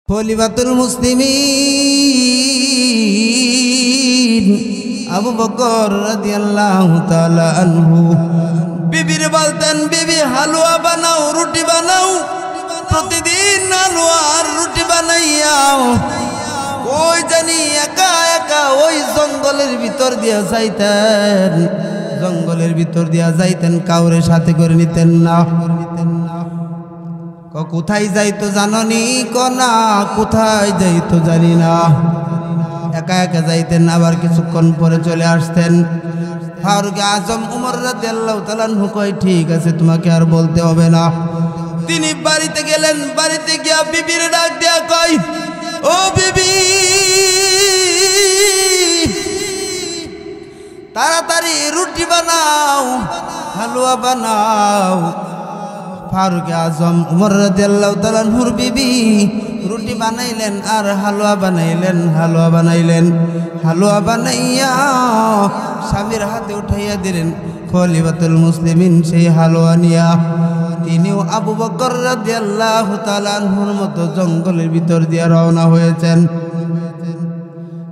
খলিফাতুল মুসলিমিন আবু বকর রাদিয়াল্লাহু তাআলা আনহু বিবির বলতেন, বিবি হালুয়া বানাও, রুটি বানাও, প্রতিদিন হালুয়া আর রুটি বানাইয়াও। ওই জানি একা একা ওই জঙ্গলের ভিতর দিয়া যাইতেন, জঙ্গলের ভিতর দিয়া যাইতেন, কাউরে সাথে করে নিতেন না। কোথায় যাইতো জাননি, কনা কোথায় যাইতো জানি না, একা একা যাইতেন, আবার কিছুক্ষণ পরে চলে আসতেন। ফারুক আজম উমর রাদিয়াল্লাহু তাআলা আনহু কয়, ঠিক আছে তোমাকে আর বলতে হবে না। তিনি বাড়িতে গেলেন, বাড়িতে গিয়া বিবির ডাক দিয়া কয়, ও বিবি তাড়াতাড়ি রুটি বানাও, হালুয়া বানাও। ফারুক আজম উমর রাদিয়াল্লাহু তাআলা আনহুর বিবি রুটি বানাইলেন আর হালুয়া বানাইলেন, হালুয়া বানাইলেন। হালুয়া বানাইয়া স্বামীর হাতে উঠাইয়া দিলেন। খলিফাতুল মুসলিমিন সেই হালুয়া নিয়া তিনিও আবু বকর রাদিয়াল্লাহু তাআলা আনহুর মতো জঙ্গলের ভিতর দিয়ে রওনা হয়েছেন,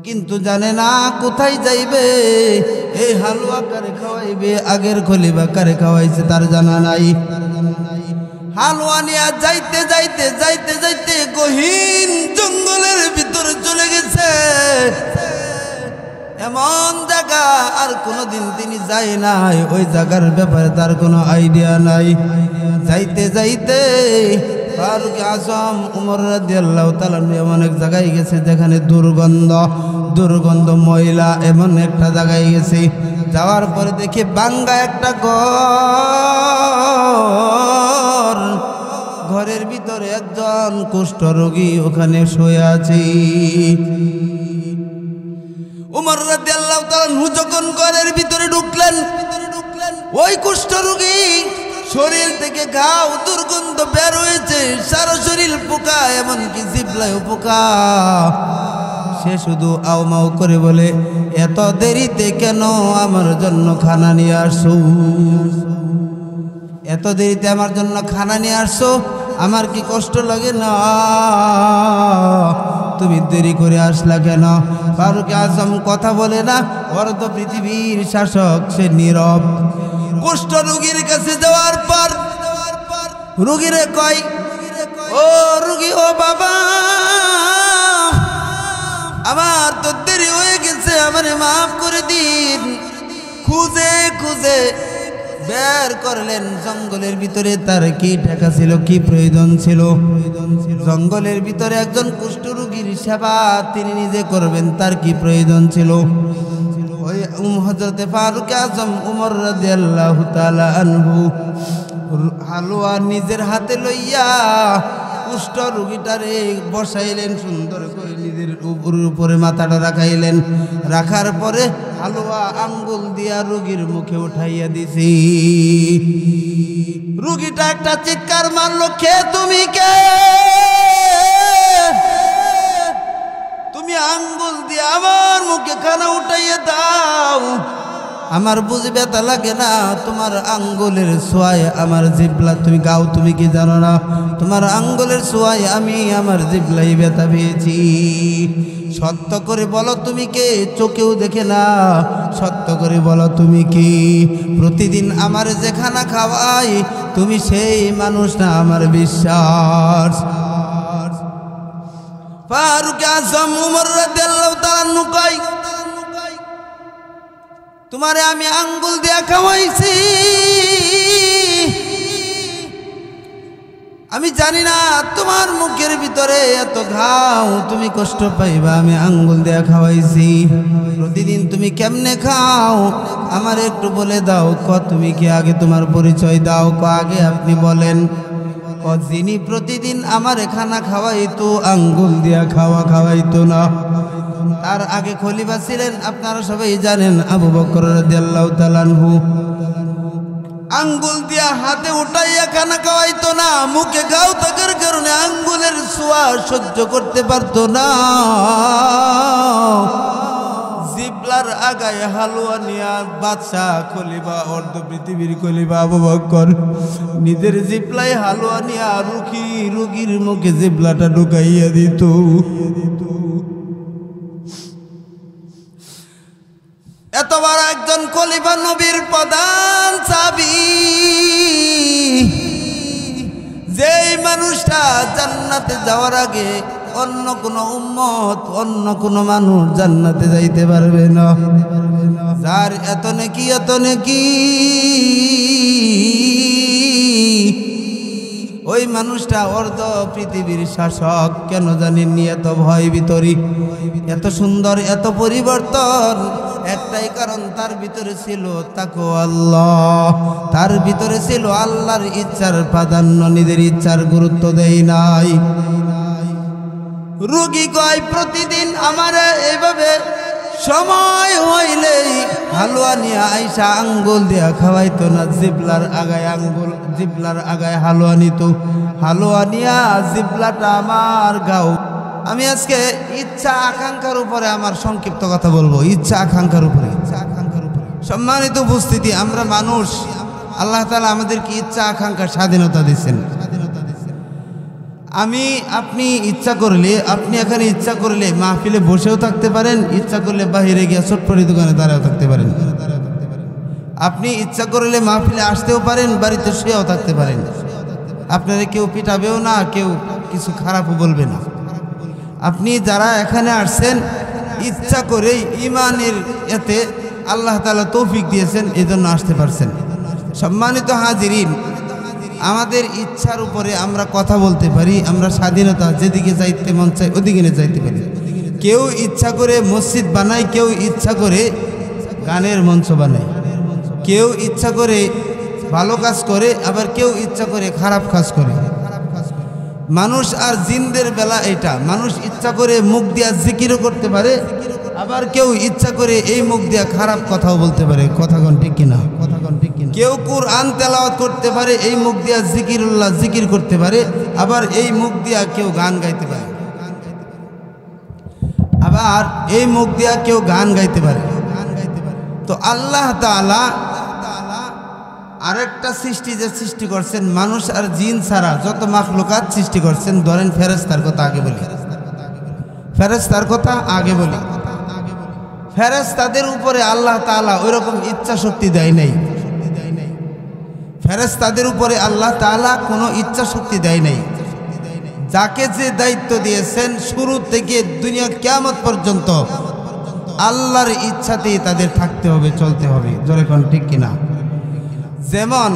কিন্তু জানে না কোথায় যাইবে, এই হালুয়া কারে খাওয়াইবে, আগের খলিফা কারে খাওয়াইছে তার জানা নাই। হালুয়া নিয়ে যাইতে যাইতে যাইতে যাইতে গহীন জঙ্গলের ভিতরে চলে গেছে। এমন জায়গা আর কোনোদিন তিনি যায় নাই, ওই জায়গার ব্যাপারে তার কোনো আইডিয়া নাই। যাইতে যাইতে ফারুক আজম উমর রাদিয়াল্লাহু তাআলা এমন এক জায়গায় গেছে যেখানে দুর্গন্ধ দুর্গন্ধ ময়লা, এমন একটা জায়গায় গেছে। যাওয়ার পরে দেখে বাঙ্গা একটা ঘর, ঘরের ভিতরে একজন কুষ্ঠরোগী ওখানে শুয়ে আছে। উমর রাদিয়াল্লাহু তাআলা আনহু যখন ঘরের ভিতরে ঢুকলেন, ওই কুষ্ঠরোগী শরীর থেকে ঘাও দুর্গন্ধ বের হয়েছে, সারা শরীর পোকা, এমনকি জিহ্বায় পোকা। সে শুধু আউমাউ করে বলে, এত দেরিতে কেন আমার জন্য খানা নিয়ে আসছো, এত দেরিতে আমার জন্য খানা নিয়ে আসছো, আমার কি কষ্ট লাগে না, তুমি দেরি করে আসলা কেন? ফারুক আজম কথা বলে না, ওর তো পৃথিবীর শাসক, সে নীরব। কুষ্ঠ রোগীর কাছে যাওয়ার পর রোগীরে কয়, ও রোগী, ও বাবা, আমার তো দেরি হয়ে গেছে, আমারে মাফ করে দিন। খুঁজে খুঁজে বের করলেন জঙ্গলের ভিতরে, তার কি ঠেকা ছিল, কি প্রয়োজন ছিল। জঙ্গলের ভিতরে একজন কুষ্ঠরোগীর সেবা তিনি নিজে করবেন, তার কি প্রয়োজন ছিল। ওই হযরতে ফারুক আজম উমর রাদিয়াল্লাহু তাআলা আনহু হালুয়া নিজের হাতে লইয়া কুষ্ঠ রোগীটারে বসাইলেন, সুন্দর করে নিজের উপরে মাথাটা রাখাইলেন। রাখার পরে হালুয়া আঙ্গুল দিয়া রোগীর মুখে উঠাইয়া দিছি। রোগীটা একটা চিৎকার মারলো, কে তুমি, কে তুমি আঙ্গুল দিয়ে আমার মুখে খানা উঠাইয়া দাও, আমার বুঝি ব্যথা লাগে না, তোমার আঙ্গুলের ছোঁয়ায় আমার জিহ্বা, তুমি গাও, তুমি কি জানো না, তোমার আঙ্গুলের ছোঁয়ায় আমি আমার জিহ্বায় ব্যথা পেয়েছি। সত্য করে বলো তুমি কে, চোখেও দেখে না, সত্য করে বলো তুমি কি, প্রতিদিন আমার যে খানা খাওয়াই তুমি সেই মানুষ না, আমার বিশ্বাস। ফারুক আজম উমর রাদিয়াল্লাহু তাআলা আনহু কয়, তোমারে আমি আঙ্গুল দিয়া খাওয়াইছি, আমি জানি না তোমার মুখের ভিতরে এত ঘাও, তুমি কষ্ট পাইবা, আমি আঙ্গুল দিয়া খাওয়াইছি। প্রতিদিন তুমি কেমনে খাও আমার একটু বলে দাও। তুমি কি আগে তোমার পরিচয় দাও, আগে আপনি বলেন। যিনি প্রতিদিন আমার খানা খাওয়াইতো, আঙ্গুল দিয়া খাওয়াইতো না। তার আগে খলিফা ছিলেন, আপনারা সবাই জানেন, আবু বকর রাদিয়াল্লাহু তাআলা আনহু। আঙ্গুল দিয়া হাতে উঠাইয়া খানা খাওয়াইতো না, মুখে ঘাও থাকার কারণে আঙ্গুলের ছোঁয়া সহ্য করতে পারতো না। জিহ্বা জিবলার আগায় হালুয়া নিয়া বাদশাহ খলিফা অর্ধ পৃথিবীর খলিফা আবু বকর নিজের জিবলাই হালুয়া নিয়া রুগীর মুখে জিবলাটা ঢুকাইয়া দিত। এতবার একজন খলিফা, নবীর প্রধান সাহাবী, যেই মানুষটা জান্নাতে যাওয়ার আগে অন্য কোনো উম্মত, অন্য কোনো মানুষ জান্নাতে যাইতে পারবে না, যার এত নেকি ওই মানুষটা অর্ধ পৃথিবীর শাসক। কেন জানেননি? এত ভয় ভিতরি, এত সুন্দর, এত পরিবর্তন, একটাই কারণ, তার ভিতরে ছিল তাকওয়া আল্লাহ, তার ভিতরে ছিল আল্লাহর ইচ্ছার প্রাধান্য, নিজের ইচ্ছার গুরুত্ব দেয় নাই। রোগী কয় প্রতিদিন আমার এইভাবে সময় হইলেই হালুয়া নিয়ে আইসা আঙ্গুল দিয়া খাওয়াইতো না, জিবলার আগায় হালুয়া নিত, হালুয়া নিয়া জিবলাটা আমার গাও। আমি আজকে ইচ্ছা আকাঙ্ক্ষার উপরে আমার সংক্ষিপ্ত কথা বলবো, ইচ্ছা আকাঙ্ক্ষার উপরে। সম্মানিত উপস্থিতি, আমরা মানুষ, আল্লাহ তাআলা আমাদেরকে ইচ্ছা আকাঙ্ক্ষার স্বাধীনতা দিয়েছেন। আপনি ইচ্ছা করলে, আপনি এখানে ইচ্ছা করলে মাহফিলে বসেও থাকতে পারেন, ইচ্ছা করলে বাহিরে গিয়ে ছোট্ট দোকানে দাঁড়াও থাকতে পারেন। আপনি ইচ্ছা করলে মাহফিলে আসতেও পারেন, বাড়িতে শুয়েও থাকতে পারেন। আপনারা কেউ পিটাবেও না, কেউ কিছু খারাপও বলবে না। আপনি যারা এখানে আসছেন ইচ্ছা করেই, ইমানের এতে আল্লাহ তাআলা তৌফিক দিয়েছেন, এজন্য আসতে পারছেন। সম্মানিত হাজিরিন, আমাদের ইচ্ছার উপরে আমরা কথা বলতে পারি, আমরা স্বাধীনতা, যেদিকে যাইতে মন চাই ওদিকে যাইতে পারি। কেউ ইচ্ছা করে মসজিদ বানায়, কেউ ইচ্ছা করে গানের মঞ্চ বানায়, কেউ ইচ্ছা করে ভালো কাজ করে, আবার কেউ ইচ্ছা করে খারাপ কাজ করে। মানুষ আর জিনদের বেলা এটা, মানুষ ইচ্ছা করে মুখ দিয়া জিকিরও করতে পারে, আবার কেউ ইচ্ছা করে এই মুখ দিয়া খারাপ কথাও বলতে পারে। কথাগণ ঠিক কিনা? কেউ কুরআন তেলাওয়াত করতে পারে, এই মুখ দিয়া জিকিরুল্লাহ জিকির করতে পারে, আবার এই মুখ দিয়া কেউ গান গাইতে পারে, আবার এই মুখ দিয়া কেউ গান গাইতে পারে। তো আল্লাহ তাআলা আরেকটা সৃষ্টি যে সৃষ্টি করছেন, মানুষ আর জিন ছাড়া যত মাখলুকাত সৃষ্টি করছেন, ধরেন ফেরেশতার কথা আগে বলি, ফেরেশতার কথা আগে বলি। ফেরেশতাদের উপরে আল্লাহ তাআলা ওইরকম ইচ্ছা শক্তি দেয় নাই। ফেরেশতাদের উপরে আল্লাহ তাআলা কোনো ইচ্ছা শক্তি দেয় নাই। যাকে যে দায়িত্ব দিয়েছেন, শুরু থেকে দুনিয়া কিয়ামত পর্যন্ত আল্লাহর ইচ্ছাতেই তাদের থাকতে হবে, চলতে হবে। জোরে কোন ঠিক কিনা? যেমন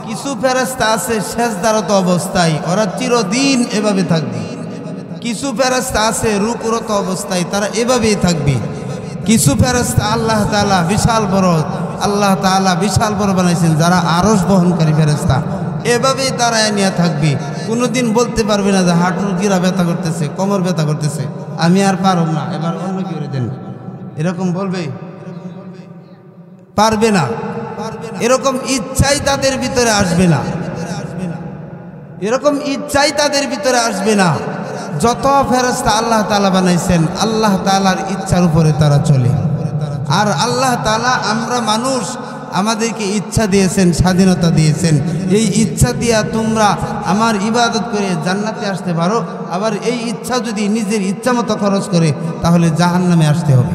কিছু ফেরেশতা আছে সেজদারত অবস্থায়, ওরা চিরদিন এভাবে থাকবে। কিছু ফেরেশতা আছে রুকুরত অবস্থায়, তারা এভাবেই থাকবে। কিছু ফেরেশতা আল্লাহ তাআলা বিশাল বড় বানাইছেন, যারা আরশ বহনকারী ফেরেশতা, এভাবেই তারা নিয়ে থাকবে। কোনোদিন বলতে পারবে না যে হাঁটুর গিরা ব্যথা করতেছে, কোমর ব্যথা করতেছে, আমি আর পারব না, এবার অন্য কি করে দেন, এরকম বলবে? পারবে না। এরকম ইচ্ছাই তাদের ভিতরে আসবে না, এরকম ইচ্ছাই তাদের ভিতরে আসবে না। যত ফেরেশতা আল্লাহ তাআলা বানাইছেন, আল্লাহ তাআলার ইচ্ছার উপরে তারা চলে। আর আল্লাহ তাআলা, আমরা মানুষ, আমাদেরকে ইচ্ছা দিয়েছেন, স্বাধীনতা দিয়েছেন। এই ইচ্ছা দিয়া তোমরা আমার ইবাদত করে জান্নাতে আসতে পারো, আবার এই ইচ্ছা যদি নিজের ইচ্ছা মতো খরচ করে, তাহলে জাহান্নামে আসতে হবে।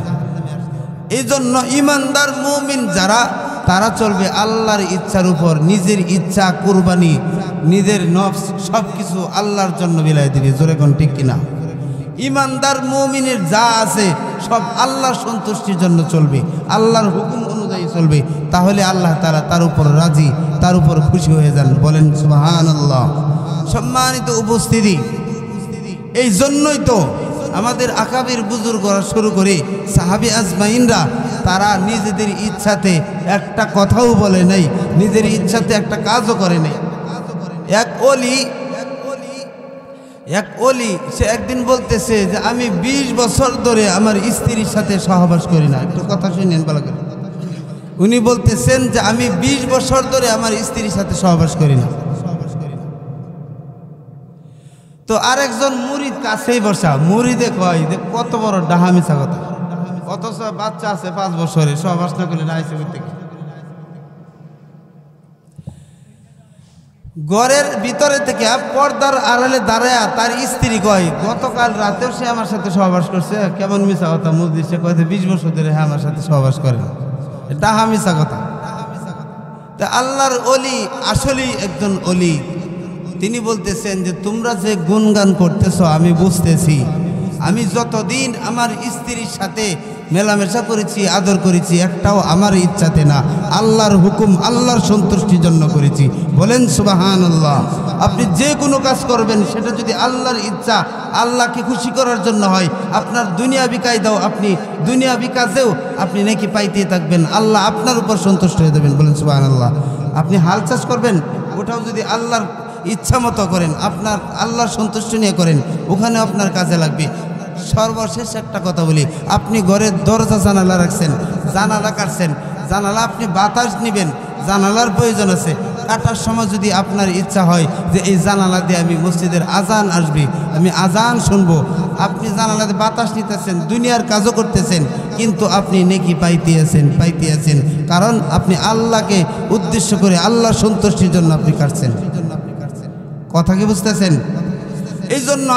এই জন্য ইমানদার মুমিন যারা, তারা চলবে আল্লাহর ইচ্ছার উপর। নিজের ইচ্ছা, কুরবানি, নিজের নফস সব কিছু আল্লাহর জন্য বিলাই দিবে। জোরে কোন ঠিক কিনা? ইমানদার মুমিনের যা আছে সব আল্লাহর সন্তুষ্টির জন্য চলবে, আল্লাহর হুকুম অনুযায়ী চলবে। তাহলে আল্লাহ তাআলা তার উপর রাজি, তার উপর খুশি হয়ে যান। বলেন সুবহানাল্লাহ। সম্মানিত উপস্থিতি, এই জন্যই তো আমাদের আকাবির বুজুর্গরা শুরু করে সাহাবী আজমাইনরা, তারা নিজেদের ইচ্ছাতে একটা কথাও বলে নাই, নিজের ইচ্ছাতে একটা কাজও করে নাই। এক ওলি সে একদিন বলতেছে যে আমি 20 বছর ধরে আমার স্ত্রীর সাথে সহবাস করি না। একটু কথা শুনেন ভালো করে। উনি বলতেছেন যে আমি 20 বছর ধরে আমার স্ত্রীর সাথে সহবাস করি না। তো আরেকজন মুরিদ কাছেই বসা, মুরিদে কয় যে কত বড় ডাহা মিছা কথা, অথচ বাচ্চা আছে 5 বছরে, সহবাস না করলে আইসে থেকে ঘরের ভিতরে থেকে পর্দার আড়ালে দাঁড়ায় তার স্ত্রী কয় গতকাল রাতেও সে আমার সাথে সহবাস করছে। কেমন মিশা কথা মসজিদ, সে কয় 20 বছর ধরে হ্যাঁ আমার সাথে সহবাস করে। এটা মিশা কথা। তা আল্লাহর ওলি আসলেই একজন ওলি, তিনি বলতেছেন যে তোমরা যে গুণগান করতেছো আমি বুঝতেছি, আমি যতদিন আমার স্ত্রীর সাথে মেলামেশা করেছি, আদর করেছি, একটাও আমার ইচ্ছাতে না, আল্লাহর হুকুম, আল্লাহর সন্তুষ্টির জন্য করেছি। বলেন সুবহানাল্লাহ। আপনি যে কোনো কাজ করবেন সেটা যদি আল্লাহর ইচ্ছা, আল্লাহকে খুশি করার জন্য হয়, আপনার দুনিয়াবি কায়দাও, আপনি দুনিয়াবি কাজেও আপনি নেকি পাইতে থাকবেন, আল্লাহ আপনার উপর সন্তুষ্ট হয়ে যাবেন। বলেন সুবহানাল্লাহ। আপনি হাল চাষ করবেন, ওটাও যদি আল্লাহর ইচ্ছা মতো করেন, আপনার আল্লাহর সন্তুষ্টি নিয়ে করেন, ওখানে আপনার কাজে লাগবে। সর্বশেষ একটা কথা বলি, আপনি ঘরের দরজা জানালা রাখছেন, জানালা কাটছেন, জানালা আপনি বাতাস নেবেন, জানালার প্রয়োজন আছে, কাটার সময় যদি আপনার ইচ্ছা হয় যে এই জানালা দিয়ে আমি মসজিদের আজান আসবে, আমি আজান শুনবো, আপনি জানালাতে বাতাস নিতেছেন, দুনিয়ার কাজও করতেছেন, কিন্তু আপনি নেকি পাইতে আছেন, কারণ আপনি আল্লাহকে উদ্দেশ্য করে আল্লাহর সন্তুষ্টির জন্য আপনি কাটছেন। কথা কি বুঝতেছেন? এই জন্য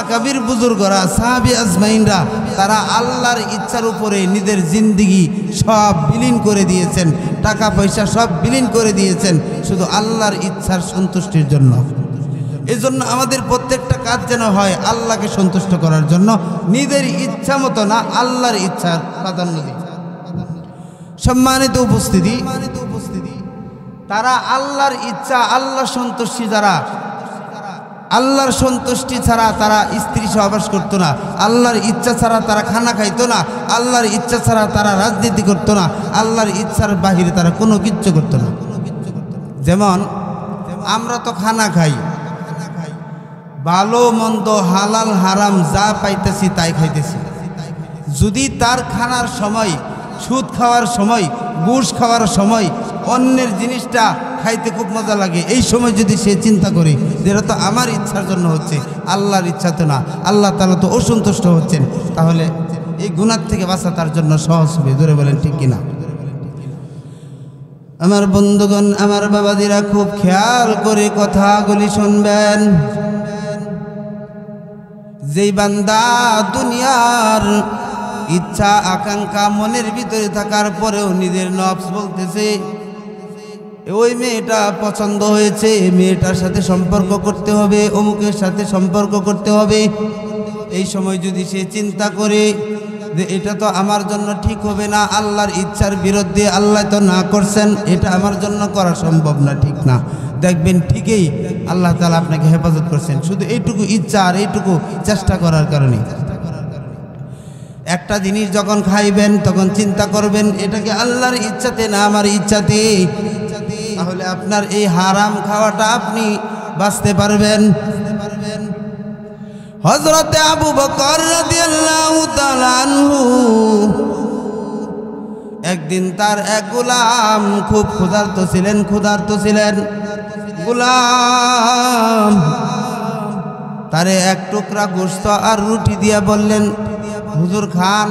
আকাবির বুজুর্গরা, সাহাবী আজমাইনরা, তারা আল্লাহর ইচ্ছার উপরে নিজের জিন্দিগি সব বিলীন করে দিয়েছেন, টাকা পয়সা সব বিলীন করে দিয়েছেন শুধু আল্লাহর ইচ্ছার সন্তুষ্টির জন্য। এই জন্য আমাদের প্রত্যেকটা কাজ যেন হয় আল্লাহকে সন্তুষ্ট করার জন্য, নিজের ইচ্ছা মতো না, আল্লাহর ইচ্ছার প্রাধান্য দিই। সম্মানিত উপস্থিতি, তারা আল্লাহর ইচ্ছা, আল্লাহর সন্তুষ্টি, যারা আল্লাহর সন্তুষ্টি ছাড়া তারা স্ত্রী সহবাস করতো না, আল্লাহর ইচ্ছা ছাড়া তারা খানা খাইতো না, আল্লাহর ইচ্ছা ছাড়া তারা রাজনীতি করতো না, আল্লাহর ইচ্ছার বাহিরে তারা কোনো কিচ্ছু করতো না। যেমন আমরা তো খানা খাই, ভালো মন্দ হালাল হারাম যা পাইতেছি তাই খাইতেছি। যদি তার খানার সময়, সুদ খাওয়ার সময়, ঘুষ খাওয়ার সময় অন্যের জিনিসটা খাইতে খুব মজা লাগে, এই সময় যদি সে চিন্তা করে যেটা তো আমার ইচ্ছার জন্য হচ্ছে, আল্লাহর ইচ্ছা তো না, আল্লাহ তাআলা তো অসন্তুষ্ট হচ্ছেন, তাহলে এই গুনাহ থেকে বাঁচা তার জন্য সহজ হবে। জোরে বলেন ঠিক কিনা? আমার বন্ধুগণ, আমার বাবাদিরা, খুব খেয়াল করে কথাগুলি শুনবেন। যেই বান্দা দুনিয়ার ইচ্ছা আকাঙ্ক্ষা মনের ভিতরে থাকার পরেও নিজের নফস বলতেছে ওই মেয়েটা পছন্দ হয়েছে, এই মেয়েটার সাথে সম্পর্ক করতে হবে, অমুকের সাথে সম্পর্ক করতে হবে, এই সময় যদি সে চিন্তা করে যে এটা তো আমার জন্য ঠিক হবে না, আল্লাহর ইচ্ছার বিরুদ্ধে, আল্লাহ তো না করছেন, এটা আমার জন্য করা সম্ভব না, ঠিক না, দেখবেন ঠিকই আল্লাহ তাআলা আপনাকে হেফাজত করছেন, শুধু এইটুকু ইচ্ছা আর এইটুকু চেষ্টা করার কারণে। একটা জিনিস যখন খাইবেন তখন চিন্তা করবেন এটা কি আল্লাহর ইচ্ছাতে না আমার ইচ্ছাতে, তাহলে আপনার এই হারাম খাওয়াটা আপনি বাঁচতে পারবেন। হযরতে আবু বকর রাদিয়াল্লাহু তাআলা আনহু একদিন তার এক গোলাম খুব ক্ষুধার্ত ছিলেন, গোলাম তারে এক টুকরা গোশত আর রুটি দিয়া বললেন, হুজুর খান,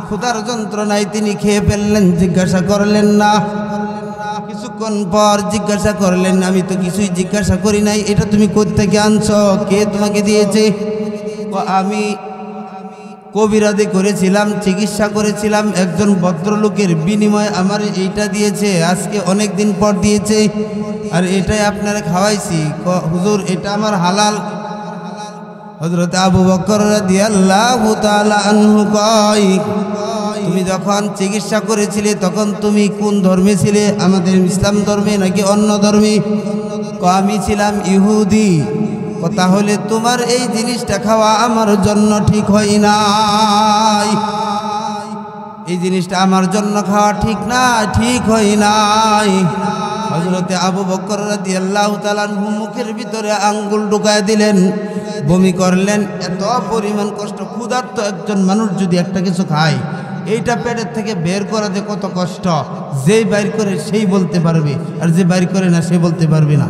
ক্ষুধার যন্ত্রণায় তিনি খেয়ে ফেললেন, জিজ্ঞাসা করলেন না। কিছুক্ষণ পর জিজ্ঞাসা করলেন, আমি তো কিছুই জিজ্ঞাসা করি নাই, এটা তুমি কোত্থেকে আনছো, কে তোমাকে দিয়েছে? আমি কবিরাজি করেছিলাম, চিকিৎসা করেছিলাম, একজন ভদ্রলোকের বিনিময়ে আমার এইটা দিয়েছে, আজকে অনেক দিন পর দিয়েছে, আর এটাই আপনারা খাওয়াইছি। হুজুর এটা আমার হালাল। হযরত আবু বকর রাদিয়াল্লাহু তাআলা আনহু কয়, তুমি যখন চিকিৎসা করেছিলে তখন তুমি কোন ধর্মে ছিলে, আমাদের ইসলাম ধর্মে নাকি অন্য ধর্মে? আমি ছিলাম ইহুদি। তাহলে তোমার এই জিনিসটা খাওয়া আমার জন্য ঠিক হয় নাই, এই জিনিসটা আমার জন্য খাওয়া ঠিক হয় নাই। হযরতে আবু বকর রাদিয়াল্লাহু তাআলা আনহু মুখের ভিতরে আঙ্গুল ঢুকায় দিলেন, বমি করলেন। এত পরিমাণ কষ্ট, ক্ষুধার্ত একজন মানুষ যদি একটা কিছু খায়, এইটা পেটের থেকে বের করা যে কত কষ্ট, যেই বাইর করে সেই বলতে পারবে, আর যে বাইর করে না সে বলতে পারবে না।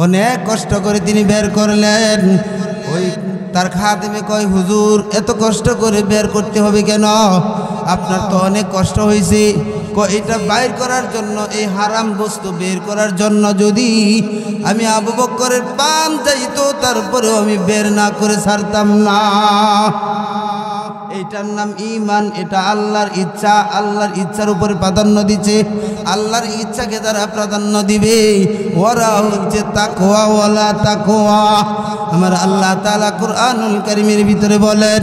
অনেক কষ্ট করে তিনি বের করলেন। ওই এলাকার খাদেমে কয়, হুজুর এত কষ্ট করে বের করতে হবে কেন? আপনার তো অনেক কষ্ট হয়েছে। এটা বাইর করার জন্য, এই হারাম বস্তু বের করার জন্য যদি আমি আবু বকরের পান যাইতো, তারপরেও আমি বের না করে ছাড়তাম না। এইটার নাম ঈমান। এটা আল্লাহর ইচ্ছা, আল্লাহর ইচ্ছার উপরে প্রাধান্য দিচ্ছে। আল্লাহর ইচ্ছাকে তারা প্রাধান্য দিবে। ওরা হচ্ছে তাকওয়া ওয়ালা তাকওয়া। আমার আল্লাহ তাআলা কুরআনুল কারীমের ভিতরে বলেন,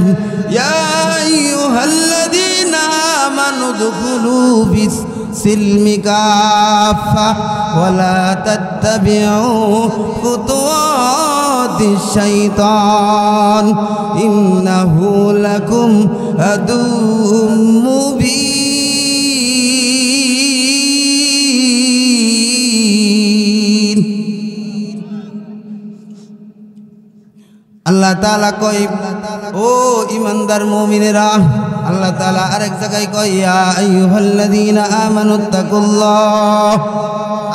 ইয়া আইয়ুহাল্লাযীনা আমানু দুখুলু ফিস-সিলমি কাফা ওয়ালা তাত্তাবিউ খুতুওয়াতিশ শাইতান ইন্নাহু লাকুম আদুউম মুবিন। আল্লাহ তাআলা কয়, ও ঈমানদার মুমিনেরা, আল্লাহ তাআলা আরেক জায়গায় কয়, ইয়া আইয়ুহাল্লাযীনা আমানুত্তাকুল্লাহ।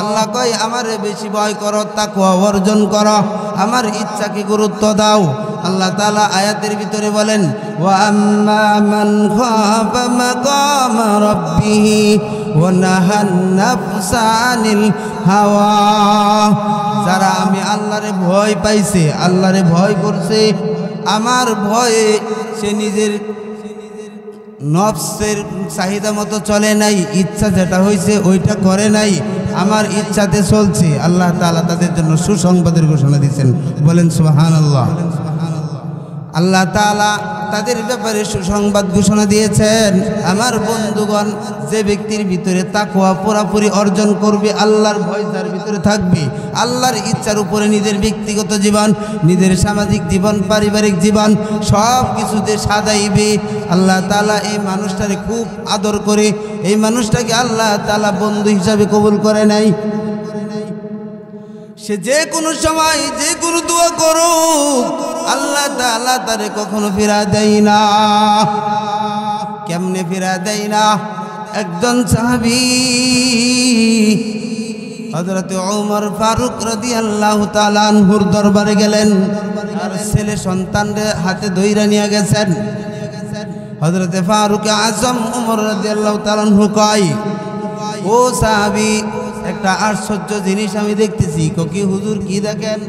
আল্লাহ কয়, আমারে বেশি ভয় করো, তাকওয়া অর্জন করো, আমার ইচ্ছাকে গুরুত্ব দাও। আল্লাহ তাআলা আয়াতের ভিতরে বলেন, ওয়া আম্মা মান খাফা মাকামা রাব্বিহি ওয়া নাহান নাফসা আনিল হাওয়া। যারা আমি আল্লাহরে ভয় পাইছে, আল্লাহরে ভয় করছে, আমার ভয়ে সে নিজের নফসের চাহিদা মতো চলে নাই, ইচ্ছা যেটা হয়েছে ওইটা করে নাই, আমার ইচ্ছাতে চলছে। আল্লাহ তাআলা তাদের জন্য সুসংবাদের ঘোষণা দিয়েছেন। বলেন সুবহানাল্লাহ। আল্লাহ তাআলা তাদের ব্যাপারে সুসংবাদ ঘোষণা দিয়েছেন। আমার বন্ধুগণ, যে ব্যক্তির ভিতরে তাকওয়া পুরোপুরি অর্জন করবে, আল্লাহর ভয় তার ভিতরে থাকবে, আল্লাহর ইচ্ছার উপরে নিজের ব্যক্তিগত জীবন, নিজের সামাজিক জীবন, পারিবারিক জীবন সব কিছুতে সাজাইবে, আল্লাহ তাআলা এই মানুষটারে খুব আদর করে, এই মানুষটাকে আল্লাহ তাআলা বন্ধু হিসাবে কবুল করে নাই। সে যে কোনো সময় যে কোনো দোয়া করুক, আল্লাহ তাআলা তারে কখনো ফিরা দেয় না। কেমনে ফিরা দেয় না? একজন সাহাবী হযরত ওমর ফারুক রাদিয়াল্লাহু তাআলা আনহুর দরবারে গেলেন, আর ছেলে সন্তানদের হাতে ধইরা নিয়ে গেছেন। হযরত ফারুক আজম ওমর রাদিয়াল্লাহু তাআলা আনহু কয়, ও সাহাবী, একটা আশ্চর্য জিনিস আমি দেখতেছি। কি হুজুর? কি দেখেন?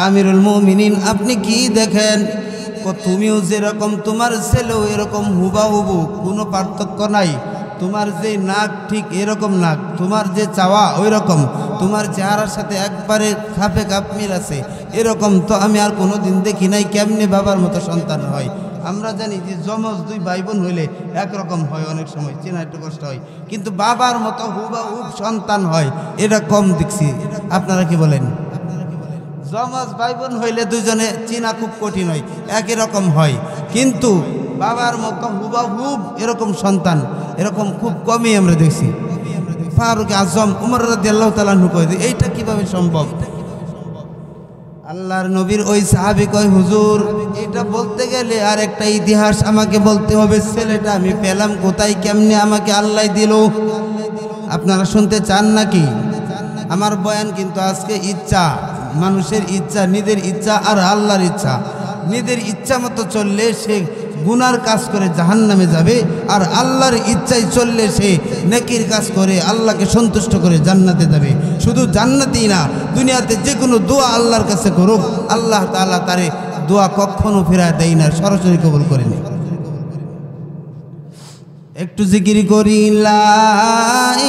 আমিরুল মুমিনিন, আপনি কি দেখেন? তুমিও যেরকম, তোমার ছেলেও এরকম হুবাহুবু, কোনো পার্থক্য নাই। তোমার যে নাক ঠিক এরকম নাক, তোমার যে চাওয়া ওই রকম, তোমার চেহারার সাথে একবারে খাপে খাপ মিল আছে। এরকম তো আমি আর কোনো দিন দেখি নাই। কেমনে বাবার মতো সন্তান হয়? আমরা জানি যে যমজ দুই ভাই বোন হইলে একরকম হয়, অনেক সময় চেনা একটু কষ্ট হয়, কিন্তু বাবার মতো হুবাহুব সন্তান হয় এটা কম দেখছি। আপনারা কি বলেন? যমজ ভাই বোন হইলে দুজনে চেনা খুব কঠিন হয়, একই রকম হয়, কিন্তু বাবার মতো হুবাহুব এরকম সন্তান এরকম খুব কমই আমরা দেখছি। ফারুক আজম ওমর রাদিয়াল্লাহু তাআলা আনহু কয়, এইটা কিভাবে সম্ভব? আল্লাহর নবীর ওই সাহাবী কয়, হুজুর, এটা বলতে গেলে আর একটা ইতিহাস আমাকে বলতে হবে। ছেলেটা আমি পেলাম কোথায়, কেমনে আমাকে আল্লাহ দিল? আপনারা শুনতে চান নাকি? আমার বয়ান কিন্তু আজকে ইচ্ছা, মানুষের ইচ্ছা, নিজের ইচ্ছা আর আল্লাহর ইচ্ছা। নিজের ইচ্ছা মতো চললে সে গুনার কাজ করে জাহান্নামে যাবে, আর আল্লাহর ইচ্ছায় চললে সে নেকির কাজ করে আল্লাহকে সন্তুষ্ট করে জান্নাতে যাবে। শুধু জান্নাতেই না, দুনিয়াতে যে কোনো দোয়া আল্লাহর কাছে করুক, আল্লাহ তাআলা তারে দোয়া কখনো ফেরা দেয় না, সরাসরি কবুল করে নেয়। একটু জিকির করি, লা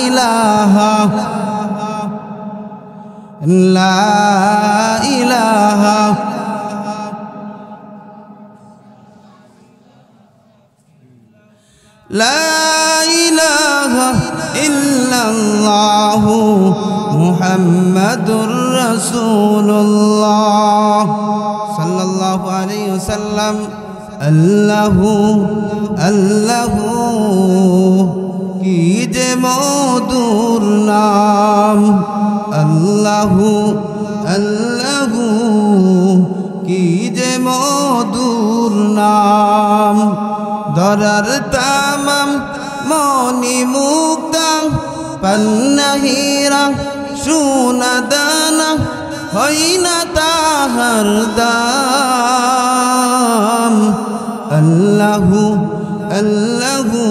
ইলাহা লা ইলাহা লা ইলাহা ইল্লাল্লাহু মুহাম্মাদুর রাসূলুল্লাহ সাল্লাল্লাহু আলাইহি ওয়াসাল্লাম। আল্লাহু আল্লাহু কি যে মধুর নাম, আল্লাহু আল্লাহু কি যে মধুর নাম। ধরার তামাম মনি মুক্তা পন্নহীরা সোনা দানা হয় না তাহার দাম। আল্লাহু আল্লাহু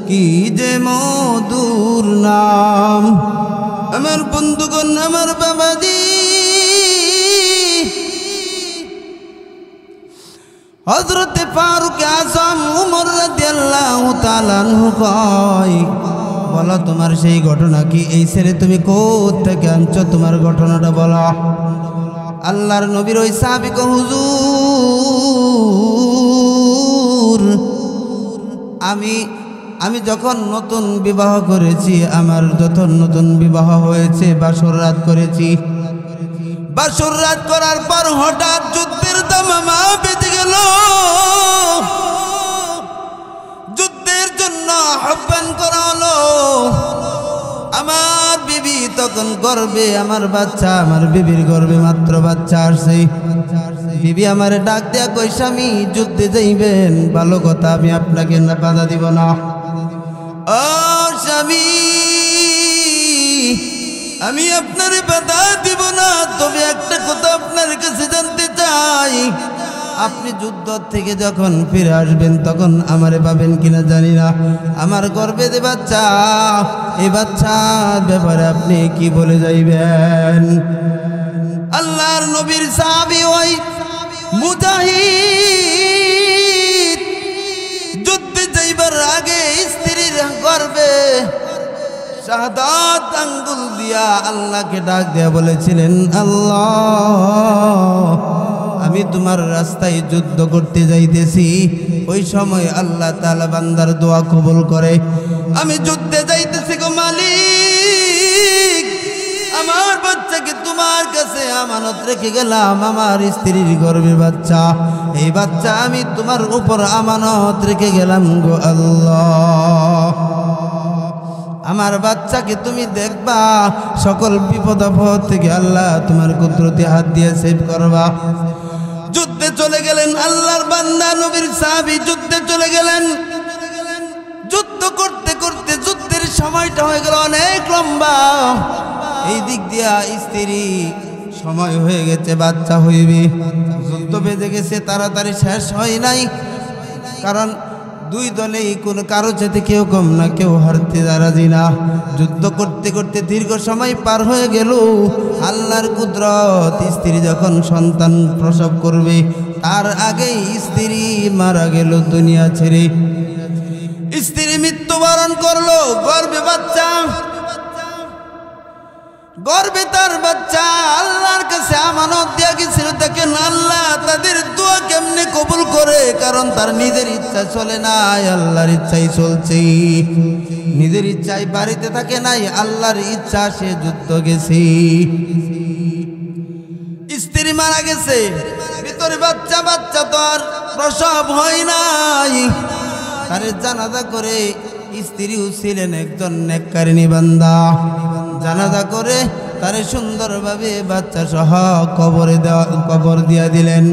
কি যে মধুর নাম। আমার বন্ধুগণ, আমার বাবাজি, হযরতে ফারুক আযম ওমর রাদিয়াল্লাহু তাআলা আনহু কয়, বলো তোমার সেই ঘটনা কি? এই ছেলে তুমি কোথা থেকে আনছো, তোমার ঘটনাটা বলো। আল্লাহর নবীর ওই সাহাবী কয়, হুজুর আমি যখন নতুন বিবাহ করেছি, আমার যখন নতুন বিবাহ হয়েছে, বাসর রাত করেছি। বাসর রাত করার পর হঠাৎ যুদ্ধের দামামা বেজে গেল। যুদ্ধের জন্য আহ্বান করা হলো। আমার বিবি তখন গর্ভে, আমার বাচ্চা, আমার বিবির গর্ভে মাত্র বাচ্চা আসছে। বিবি আমারে ডাক দেয়া কই, স্বামী যুদ্ধে যাইবেন, ভালো কথা, আমি আপনাকে না বাধা দিব না। ও স্বামী, আমি আপনার বাধা দিব না, তবে একটা কথা আপনার কাছে জানতে চাই, আপনি যুদ্ধ থেকে যখন ফিরে আসবেন তখন আমারে পাবেন কিনা জানি না। আমার গর্ভে যে বাচ্চা, এই বাচ্চার ব্যাপারে আপনি কি বলে যাইবেন? আল্লাহর নবীর সাহাবী ওই মুজাহিদ যুদ্ধে যাইবার আগে স্ত্রীর গর্ভে শাহাদাত আঙ্গুল দিয়া আল্লাহকে ডাক দিয়া বলেছিলেন, আল্লাহ আমি তোমার রাস্তায় যুদ্ধ করতে যাইতেছি। ওই সময় আল্লাহ তাআলা বান্দার দোয়া কবুল করে। আমি যুদ্ধে যাইতেছি গো মালিক, আমার বাচ্চাকে তোমার কাছে আমানত রেখে গেলাম, আমার স্ত্রীর গর্ভে বাচ্চা, এই বাচ্চা আমি তোমার উপর আমানত রেখে গেলাম গো আল্লাহ। আমার বাচ্চাকে তুমি দেখবা, সকল বিপদ আপদ থেকে আল্লাহ তোমার কুদরতি হাত দিয়ে সেভ করবা। যুদ্ধে চলে গেলেন আল্লাহর বান্দা নবীর সাহাবী, যুদ্ধে চলে গেলেন। যুদ্ধ করতে করতে যুদ্ধের সময়টা হয়ে গেল অনেক লম্বা। এই দিক দিয়া স্ত্রী সময় হয়ে গেছে, বাচ্চা হইবে, যুদ্ধ বেজে গেছে, তাড়াতাড়ি শেষ হয় নাই। কারণ দুই দলেই কোনো কারো চেতে কেউ কম না, কেউ হারতে রাজি না। যুদ্ধ করতে করতে দীর্ঘ সময় পার হয়ে গেল। আল্লাহর কুদরত, স্ত্রী যখন সন্তান প্রসব করবে তার আগেই স্ত্রী মারা গেল দুনিয়া ছেড়ে। স্ত্রী মৃত্যুবরণ করলো, গর্ভে বাচ্চা, গর্ভে তার বাচ্চা আল্লাহর কাছে আমানত দিয়া গেছিল। দেখেন আল্লাহ তাদের দোয়া কেমনে কবুল করে, কারণ তার নিজের ইচ্ছা চলে নাই, আল্লাহর ইচ্ছাই চলছে। নিজের ইচ্ছাই বাড়িতে থাকে নাই, আল্লাহর ইচ্ছা সে যুদ্ধ গেছে। স্ত্রী মারা গেছে, ভিতরে বাচ্চা, বাচ্চা তো আর প্রসব হয় নাই। তার জানাজা করে, স্ত্রীও ছিলেন একজন নেককারিনী বান্দা, জানাজা করে তারে সুন্দরভাবে বাচ্চা সহ কবর দিয়া দিলেন।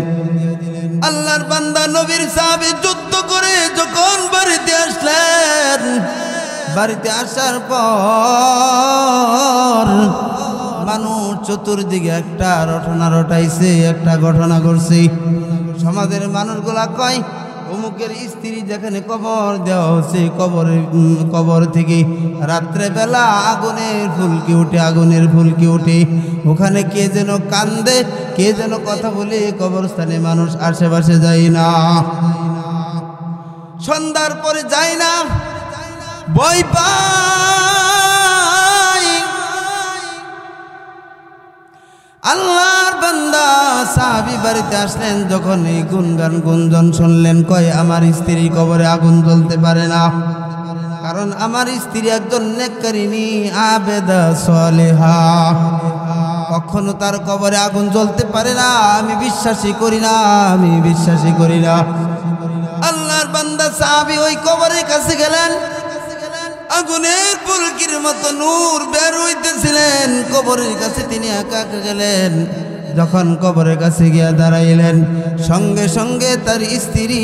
আল্লাহর বান্দা নবীর সাহাবী যুদ্ধ করে যখন বাড়িতে আসলেন, বাড়িতে আসার পর মানুষ চতুর্দিকে একটা রটনা রটাইছে, একটা ঘটনা ঘটছে। সমাজের মানুষগুলা কয়, অমুকের স্ত্রী যেখানে কবর দেওয়া হচ্ছে, কবর থেকে রাত্রেবেলা আগুনের ফুলকি উঠে, আগুনের ফুলকি উঠে, ওখানে কে যেন কান্দে, কে যেন কথা বলে, কবরস্থানে মানুষ আশেপাশে যায় না, সন্ধ্যার পরে যায় না, ভয় পায়। আল্লাহর বান্দা সাহাবী বাড়িতে আসলেন, যখন এই গুঞ্জন শুনলেন, কয় আমার স্ত্রী কবরে আগুন জ্বলতে পারে না, কারণ আমার স্ত্রী একজন নেককারিনী আবেদা সালেহা, কখনো তার কবরে আগুন জ্বলতে পারে না, আমি বিশ্বাসই করি না, আমি বিশ্বাসই করি না। আল্লাহর বান্দা সাহাবী ওই কবরের কাছে গেলেন, আগুনের ফুলকির মতো নূর বের হইতেছিলেন, কবরের কাছে তিনি একা একা গেলেন। যখন কবরের কাছে গিয়া দাঁড়াইলেন, সঙ্গে সঙ্গে তার স্ত্রী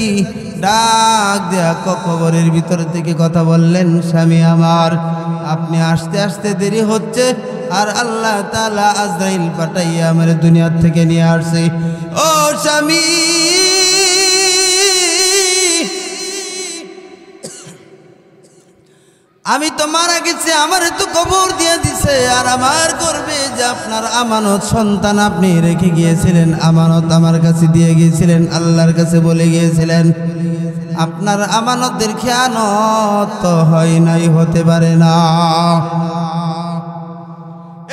ডাক দেয়া কবরের ভিতর থেকে কথা বললেন, স্বামী আমার, আপনি আসতে আসতে দেরি হচ্ছে, আর আল্লাহ তাআলা আজরাইল পাঠাইয়া আমার দুনিয়া থেকে নিয়ে আসছে। ও স্বামী, আমি তো মারা গেছি, আমারে তো কবর দিয়ে দিছে, আর আমার করবে যে আপনার আমানত সন্তান আপনি রেখে গিয়েছিলেন, আমানত আমার কাছে দিয়ে গিয়েছিলেন, আল্লাহর কাছে বলে গিয়েছিলেন। আপনার আমানতের খেয়ানত তো হয় নাই, হতে পারে না।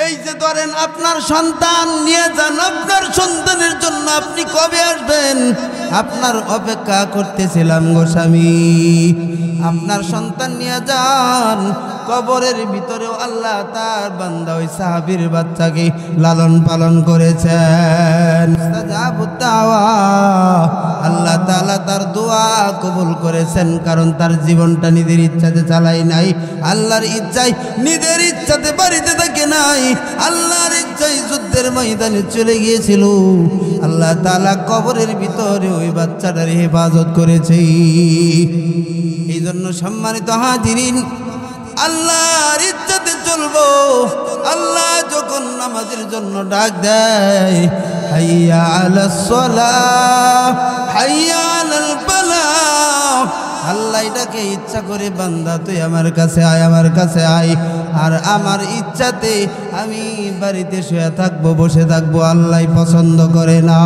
এই যে ধরেন আপনার সন্তান নিয়ে যান, আপনার সন্তানের জন্য আপনি কবে আসবেন? আপনার অপেক্ষা করতেছিলাম গো স্বামী। আপনার সন্তান নিয়ে যান, কবরের ভিতরেও আল্লাহ তার বান্দা ওই সাহাবীর বাচ্চাকে লালন পালন করেছেন। আল্লাহ তাআলা তার দোয়া কবুল করেছেন, কারণ তার জীবনটা নিজের ইচ্ছাতে চালাই নাই, আল্লাহর ইচ্ছায় নিজের ইচ্ছাতে বাড়িতে থাকে নাই, আল্লাহর ইচ্ছায় যুদ্ধের ময়দানে চলে গিয়েছিল। আল্লাহ তাআলা কবরের ভিতরে ওই বাচ্চাটার হেফাজত করেছে। এই জন্য সম্মানিত হাজিরিন, আল্লাহর ইচ্ছাতে চলবো। আল্লাহ যখন নামাজের জন্য ডাক দেয়, হাইয়া আলাস সালাহ হাইয়া আলাল ফালাহ, আল্লাহ এটাকে ইচ্ছা করে বান্দা তুই আমার কাছে আয়, আমার কাছে আয়। আর আমার ইচ্ছাতে আমি বাড়িতে শুয়ে থাকবো, বসে থাকবো, আল্লাহ পছন্দ করে না।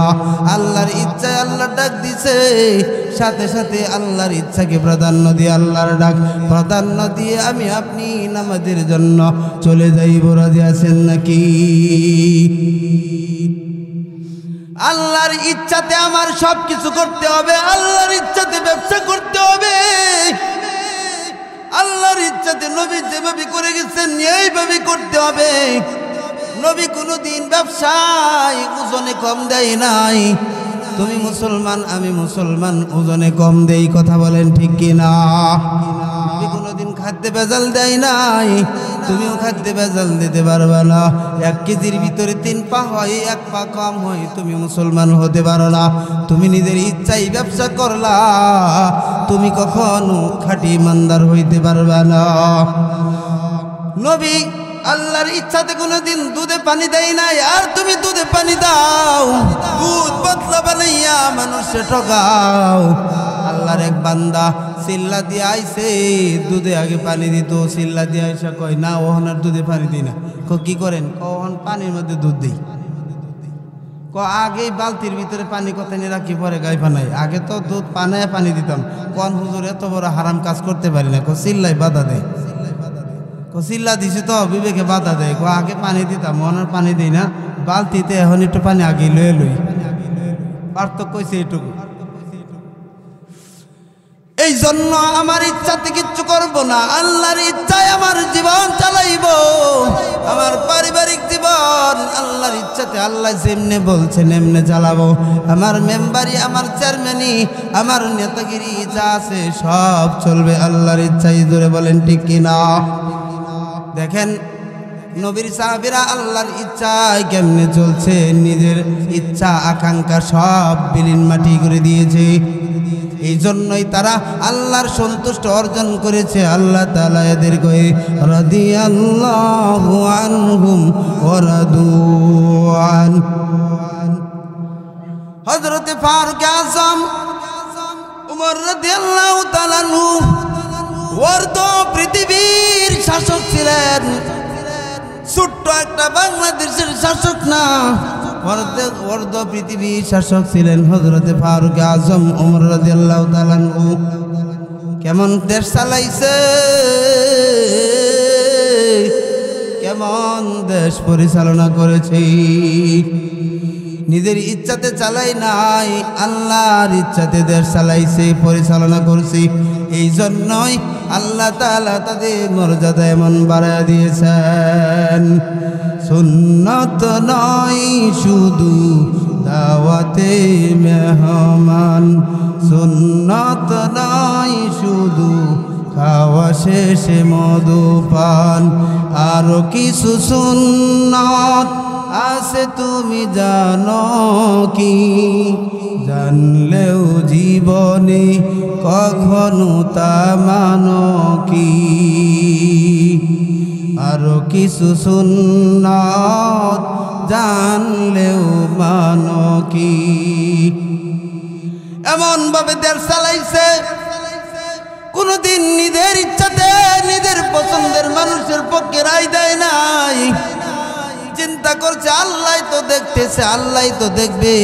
আল্লাহর ইচ্ছায় আল্লাহ ডাক দিছে, সাথে সাথে আল্লাহর ইচ্ছাকে প্রাধান্য দিয়ে, আল্লাহর ডাক প্রাধান্য দিয়ে আমি আপনি নামাজের জন্য চলে যাইব। রাজি আছেন নাকি? আল্লাহর ইচ্ছাতে আমার সব কিছু করতে হবে, আল্লাহর ইচ্ছাতে ব্যবসা করতে হবে, আল্লাহর ইচ্ছাতে নবী যেভাবে করে গেছেন এইভাবে করতে হবে। নবী কোনোদিন ব্যবসায় ওজনে কম দেয় নাই। তুমি মুসলমান, আমি মুসলমান, ওজনে কম দেই, কথা বলেন ঠিক কিনা? নবী কোনোদিন খাদ্যে ভেজাল দেয় নাই, তুমিও খাদ্যে ভেজাল দিতে পারবে না। 1 কেজির ভিতরে 3 পা হয়, 1 পা কম হয়, তুমি মুসলমান হতে পারো না। তুমি নিজের ইচ্ছাই ব্যবসা করলা, তুমি কখনো খাঁটি ইমানদার হইতে পারবে না। নবী আল্লাহর ইচ্ছাতে কোনোদিন দুধে পানি দেয় নাই, আর তুমি দুধে পানি দাও, দুধ পাতলা বানাইয়া মানুষে ঠকাও। আল্লাহর এক বান্দা চিল্লা দিয়ে আইছে, দুধে আগে পানি দিত, চিল্লা দিয়ে আইসা কয় না ওহন আর দুধে পানি দিই না। কি করেন? ওহন পানির মধ্যে দুধ দিই। আগেই বালতির ভিতরে পানি কথা নিয়ে রাখি, পরে গায়ে পানাই, আগে তো দুধ পানায় পানি দিতাম। কোন হুজুর এত বড় হারাম কাজ করতে পারি না? চিল্লাই বাধা দেয়, চিল্লা দিছে তো বিবেকে বাধা দেয়। আগে পানি দিতাম, ওনার পানি দিই না, বালতিতে এখন একটু পানি আগে লয়ে লই, পার্থক্য কইছে এইটুকু। এই জন্য আমার ইচ্ছাতে কিচ্ছু করব না, আল্লাহর ইচ্ছায় আমার জীবন চালাইব, আমার পারিবারিক জীবন আল্লাহর ইচ্ছাতে আল্লাহ যেমনে বলছেন এমনে চালাবো। আমার মেম্বারি, আমার চেয়ারম্যানি, আমার নেতাগিরি যা আছে সব চলবে আল্লাহর ইচ্ছায়। জোরে বলেন ঠিক কিনা? দেখেন নবীর সাহাবীরা আল্লাহর ইচ্ছায় কেমনে চলছে, নিজের ইচ্ছা আকাঙ্ক্ষা সব বিলীন মাটি করে দিয়েছে। এই জন্যই তারা আল্লাহর সন্তুষ্ট অর্জন করেছে। আল্লাহ তাআলা এদেরকে রাদিয়াল্লাহু আনহুম ওয়া রাদু আন। হযরত ফারুক আযম উমর রাদিয়াল্লাহু তাআলা আনহু অর্ধ পৃথিবীর শাসক ছিলেন, ছোট্ট একটা বাংলাদেশের শাসক না, অর্ধ পৃথিবীর শাসক ছিলেন হযরত ফারুক আযম ওমর রাদিয়াল্লাহু তাআলা আনহু। কেমন দেশ চালাইছে, কেমন দেশ পরিচালনা করেছে। নিজের ইচ্ছাতে চালাই নাই, আল্লাহর ইচ্ছাতে দেশ চালাইছে, পরিচালনা করছে। এই জন্যই আল্লাহ তাআলা তাদের মর্যাদা এমন বাড়ায় দিয়েছেন। সুন্নত নয় শুধু দাওয়াতে মেহমান, সুন্নত নয় শুধু খাওয়া শেষে মধুপান, আরো কিছু সুন্নত আছে তুমি জানো কি? জানলেও জীবনে কখনো তা মানো কি? আরো কিছু সুন্নাত জানলেও মানো কি? এমন ভাবে দেশ চালাইছে, কোনদিন নিজের ইচ্ছাতে নিজের পছন্দের মানুষের পক্ষে রায় দেয় নাই। চিন্তা করছে আল্লাহ তো দেখতেছে, আল্লাহ তো দেখবে,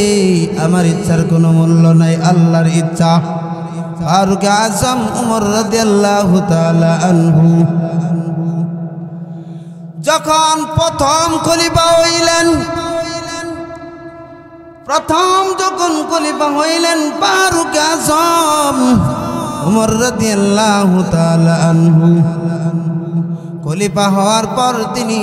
আমার ইচ্ছার কোনো মূল্য নাই, আল্লাহর ইচ্ছা। ফারুক আজম উমর রাদিয়াল্লাহু তাআলা আনহু যখন প্রথম খলিফা হইলেন, ফারুক আজম উমর রাদিয়াল্লাহু তাআলা আনহু খলিফা হওয়ার পর তিনি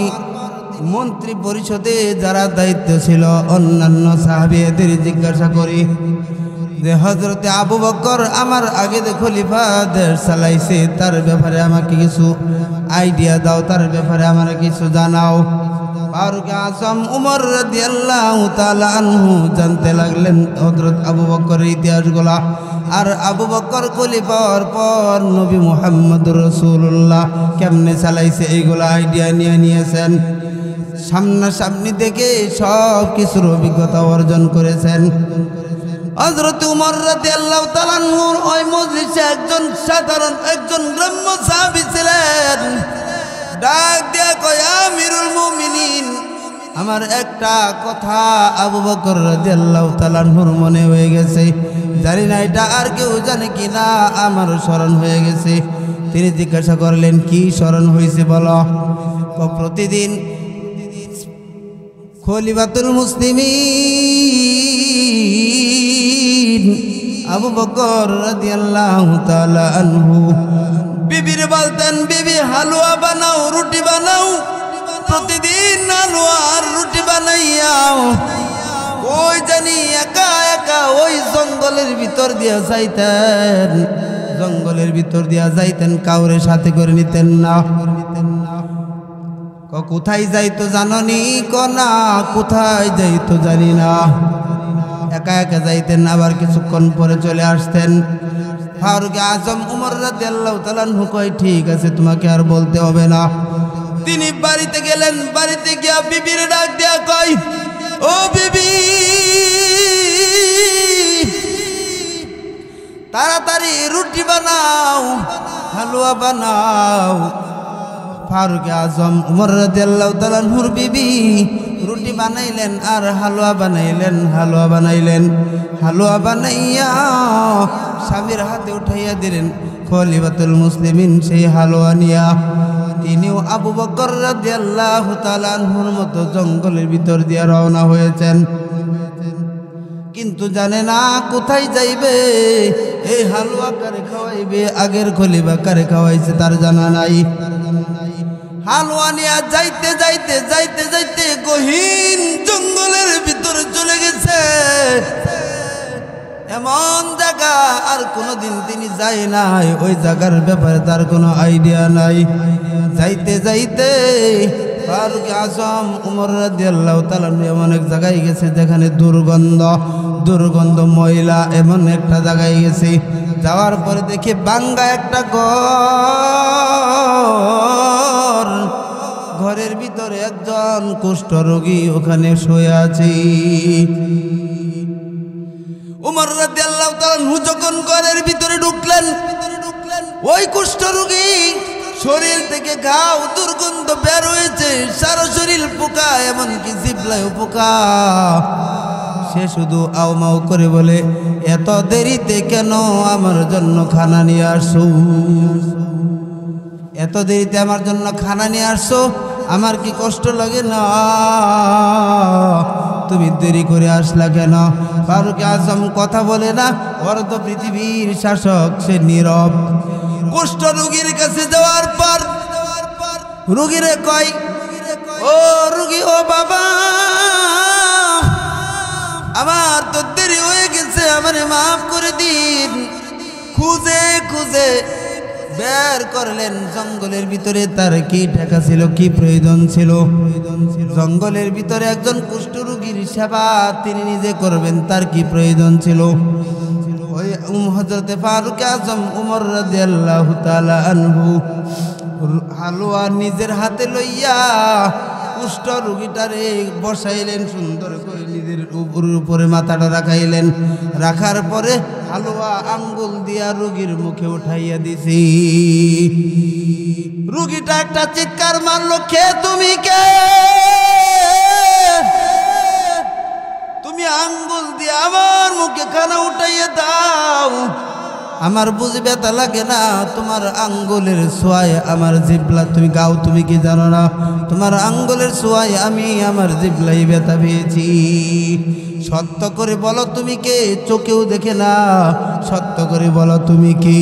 মন্ত্রী পরিষদে যারা দায়িত্ব ছিল অন্যান্য সাহাবীদের জিজ্ঞাসা করি যে হযরতে আবু বকর আমার আগে যে খলিফা দেশ চালাইছে তার ব্যাপারে আমাকে কিছু আইডিয়া দাও, তার ব্যাপারে আমার কিছু জানাও। ফারুক আজম উমর রাদিয়াল্লাহু তাআলা আনহু জানতে লাগলেন হযরত আবু বকরের ইতিহাসগুলা। আর আবু বকর খলিফা হওয়ার পর নবী মুহাম্মদুর রাসূলুল্লাহ কেমনে চালাইছে এইগুলা আইডিয়া নিয়েছেন। সামনাসামনি দেখে সব কিছুর অভিজ্ঞতা অর্জন করেছেন। হযরত উমর রাদিয়াল্লাহু তাআলা আনহুর ওই মজলিসে একজন সাধারণ একজন গ্রাম্য সাহাবী ছিলেন। ডাক দিয়া কয়, আমিরুল মুমিনিন, আমার একটা কথা আবু বকর রাদিয়াল্লাহু তাআলা আনহুর মনে হয়ে গেছে, জানি না এটা আর কেউ জানে কিনা, আমার স্মরণ হয়ে গেছে। তিনি জিজ্ঞাসা করলেন, কি স্মরণ হয়েছে বলো? প্রতিদিন খলিফাতুল মুসলিমিন আবু বকর রাদিয়াল্লাহু তাআলা আনহু বিবির বলতেন, বিবি হালুয়া বানাও, রুটি বানাও, প্রতিদিন হালুয়া আর রুটি বানাইয়াও। ওই জানি একা একা ওই জঙ্গলের ভিতর দিয়া যাইতেন, জঙ্গলের ভিতর দিয়া যাইতেন, কাউরে সাথে করে নিতেন না। কোথায় যাইতো জাননি? না, কোথায় যাইতো জানি না, একা একা যাইতেন, আবার কিছুক্ষণ পরে চলে আসতেন। ফারুক আজম উমর রাদিয়াল্লাহু তাআলা আনহু কয়, ঠিক আছে, তোমাকে আর বলতে হবে না। তিনি বাড়িতে গেলেন, বাড়িতে গিয়া বিবির ডাক দিয়া কয়, ও বিবি, তাড়াতাড়ি রুটি বানাও, হালুয়া বানাও। ফারুক আজম উমর রাদিয়াল্লাহু তাআলা আনহুর বিবি রুটি বানাইলেন আর হালুয়া বানাইলেন। হালুয়া বানাইয়া স্বামীর হাতে উঠাইয়া দিলেন। খলিফাতুল মুসলিমিন সেই হালুয়া নিয়া তিনিও আবু বকর রাদিয়াল্লাহু তাআলা আনহুর মতো জঙ্গলের ভিতর দিয়ে রওনা হয়েছেন, কিন্তু জানে না কোথায় যাইবে, এই হালুয়া কারে খাওয়াইবে, আগের খলিফা কারে খাওয়াইছে তার জানা নাই। হালুয়া নিয়ে যাইতে যাইতে যাইতে যাইতে গহীন জঙ্গলের ভিতরে চলে গেছে। এমন জায়গা আর কোনোদিন তিনি যায় নাই, ওই জায়গার ব্যাপারে তার কোনো আইডিয়া নাই। যাইতে যাইতে ফারুক আজম উমর রাদিয়াল্লাহু তাআলা এমন এক জায়গায় গেছে যেখানে দুর্গন্ধ ময়লা, এমন একটা জায়গায় গেছে। যাওয়ার পরে দেখে বাঙ্গা একটা ঘরের ভিতরে একজন কুষ্ঠরোগী ওখানে শুয়ে আছে। উমর রাদিয়াল্লাহু তাআলা যখন ঘরের ভিতরে ঢুকলেন, ওই কুষ্ঠরোগী শরীর থেকে ঘাও দুর্গন্ধ বের হয়েছে, সারা শরীর পোকা, এমনকি জিহ্বায় পোকা। সে শুধু আউমাউ করে বলে, এত দেরিতে কেন আমার জন্য খানা নিয়ে আসছো? এত দেরিতে আমার জন্য খানা নিয়ে আসছো, আমার কি কষ্ট লাগে না? তুমি দেরি করে আসলা কেন? ফারুক আজম কথা বলে না, ওর তো পৃথিবীর শাসক, সে নীরব। কুষ্ঠ রোগীর কাছে যাওয়ার পর রোগীরে কয়, ও রোগী, ও বাবা, আমার তো দেরি হয়ে গেছে, আমারে মাফ করে দিন। খুঁজে খুঁজে বের করলেন জঙ্গলের ভিতরে তার কি ঠেকা ছিল, কি প্রয়োজন ছিল। জঙ্গলের ভিতরে একজন কুষ্ঠরোগীর সেবা তিনি নিজে করবেন, তার কি প্রয়োজন ছিল। ওই হযরতে ফারুক আজম উমর রাদিয়াল্লাহু তাআলা আনহু হালুয়া নিজের হাতে লইয়া কুষ্ঠরোগীটারে বসাইলেন, সুন্দর করে নিজের উপরে মাথাটা রাখাইলেন। রাখার পরে হালুয়া আঙ্গুল দিয়া রোগীর মুখে উঠাইয়া দিছি। রোগীটা একটা চিৎকার মারলো, কে তুমি, কে তুমি আঙ্গুল দিয়ে আমার মুখে খানা উঠাইয়া দাও। আমার বুঝি ব্যথা লাগে না, তোমার আঙ্গুলের ছোঁয়ায় আমার জিহ্বা, তুমি গাও, তুমি কি জানো না তোমার আঙ্গুলের ছোঁয়ায় আমি আমার জিহ্বায় ব্যথা পেয়েছি। সত্য করে বলো তুমি কে, চোখেও দেখে না, সত্য করে বলো তুমি কি।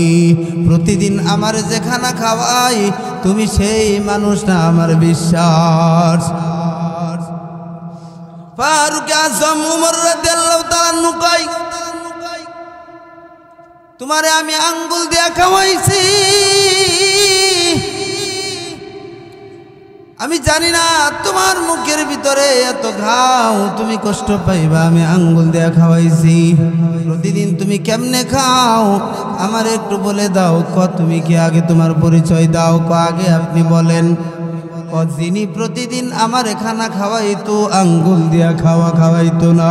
প্রতিদিন আমার যে খানা খাওয়াই তুমি সেই মানুষ না, আমার বিশ্বাস। ফারুক আজম উমর রাদিয়াল্লাহু তাআলা আনহু কয়, তোমারে আমি আঙ্গুল দিয়া খাওয়াইছি, আমি জানি না তোমার মুখের ভিতরে এত ঘাও, তুমি কষ্ট পাইবা, আমি আঙ্গুল দিয়া খাওয়াইছি। প্রতিদিন তুমি কেমনে খাও আমার একটু বলে দাও। তুমি কি আগে তোমার পরিচয় দাও, আগে আপনি বলেন। যিনি প্রতিদিন আমার খানা খাওয়াইতো আঙ্গুল দিয়া খাওয়াইতো না,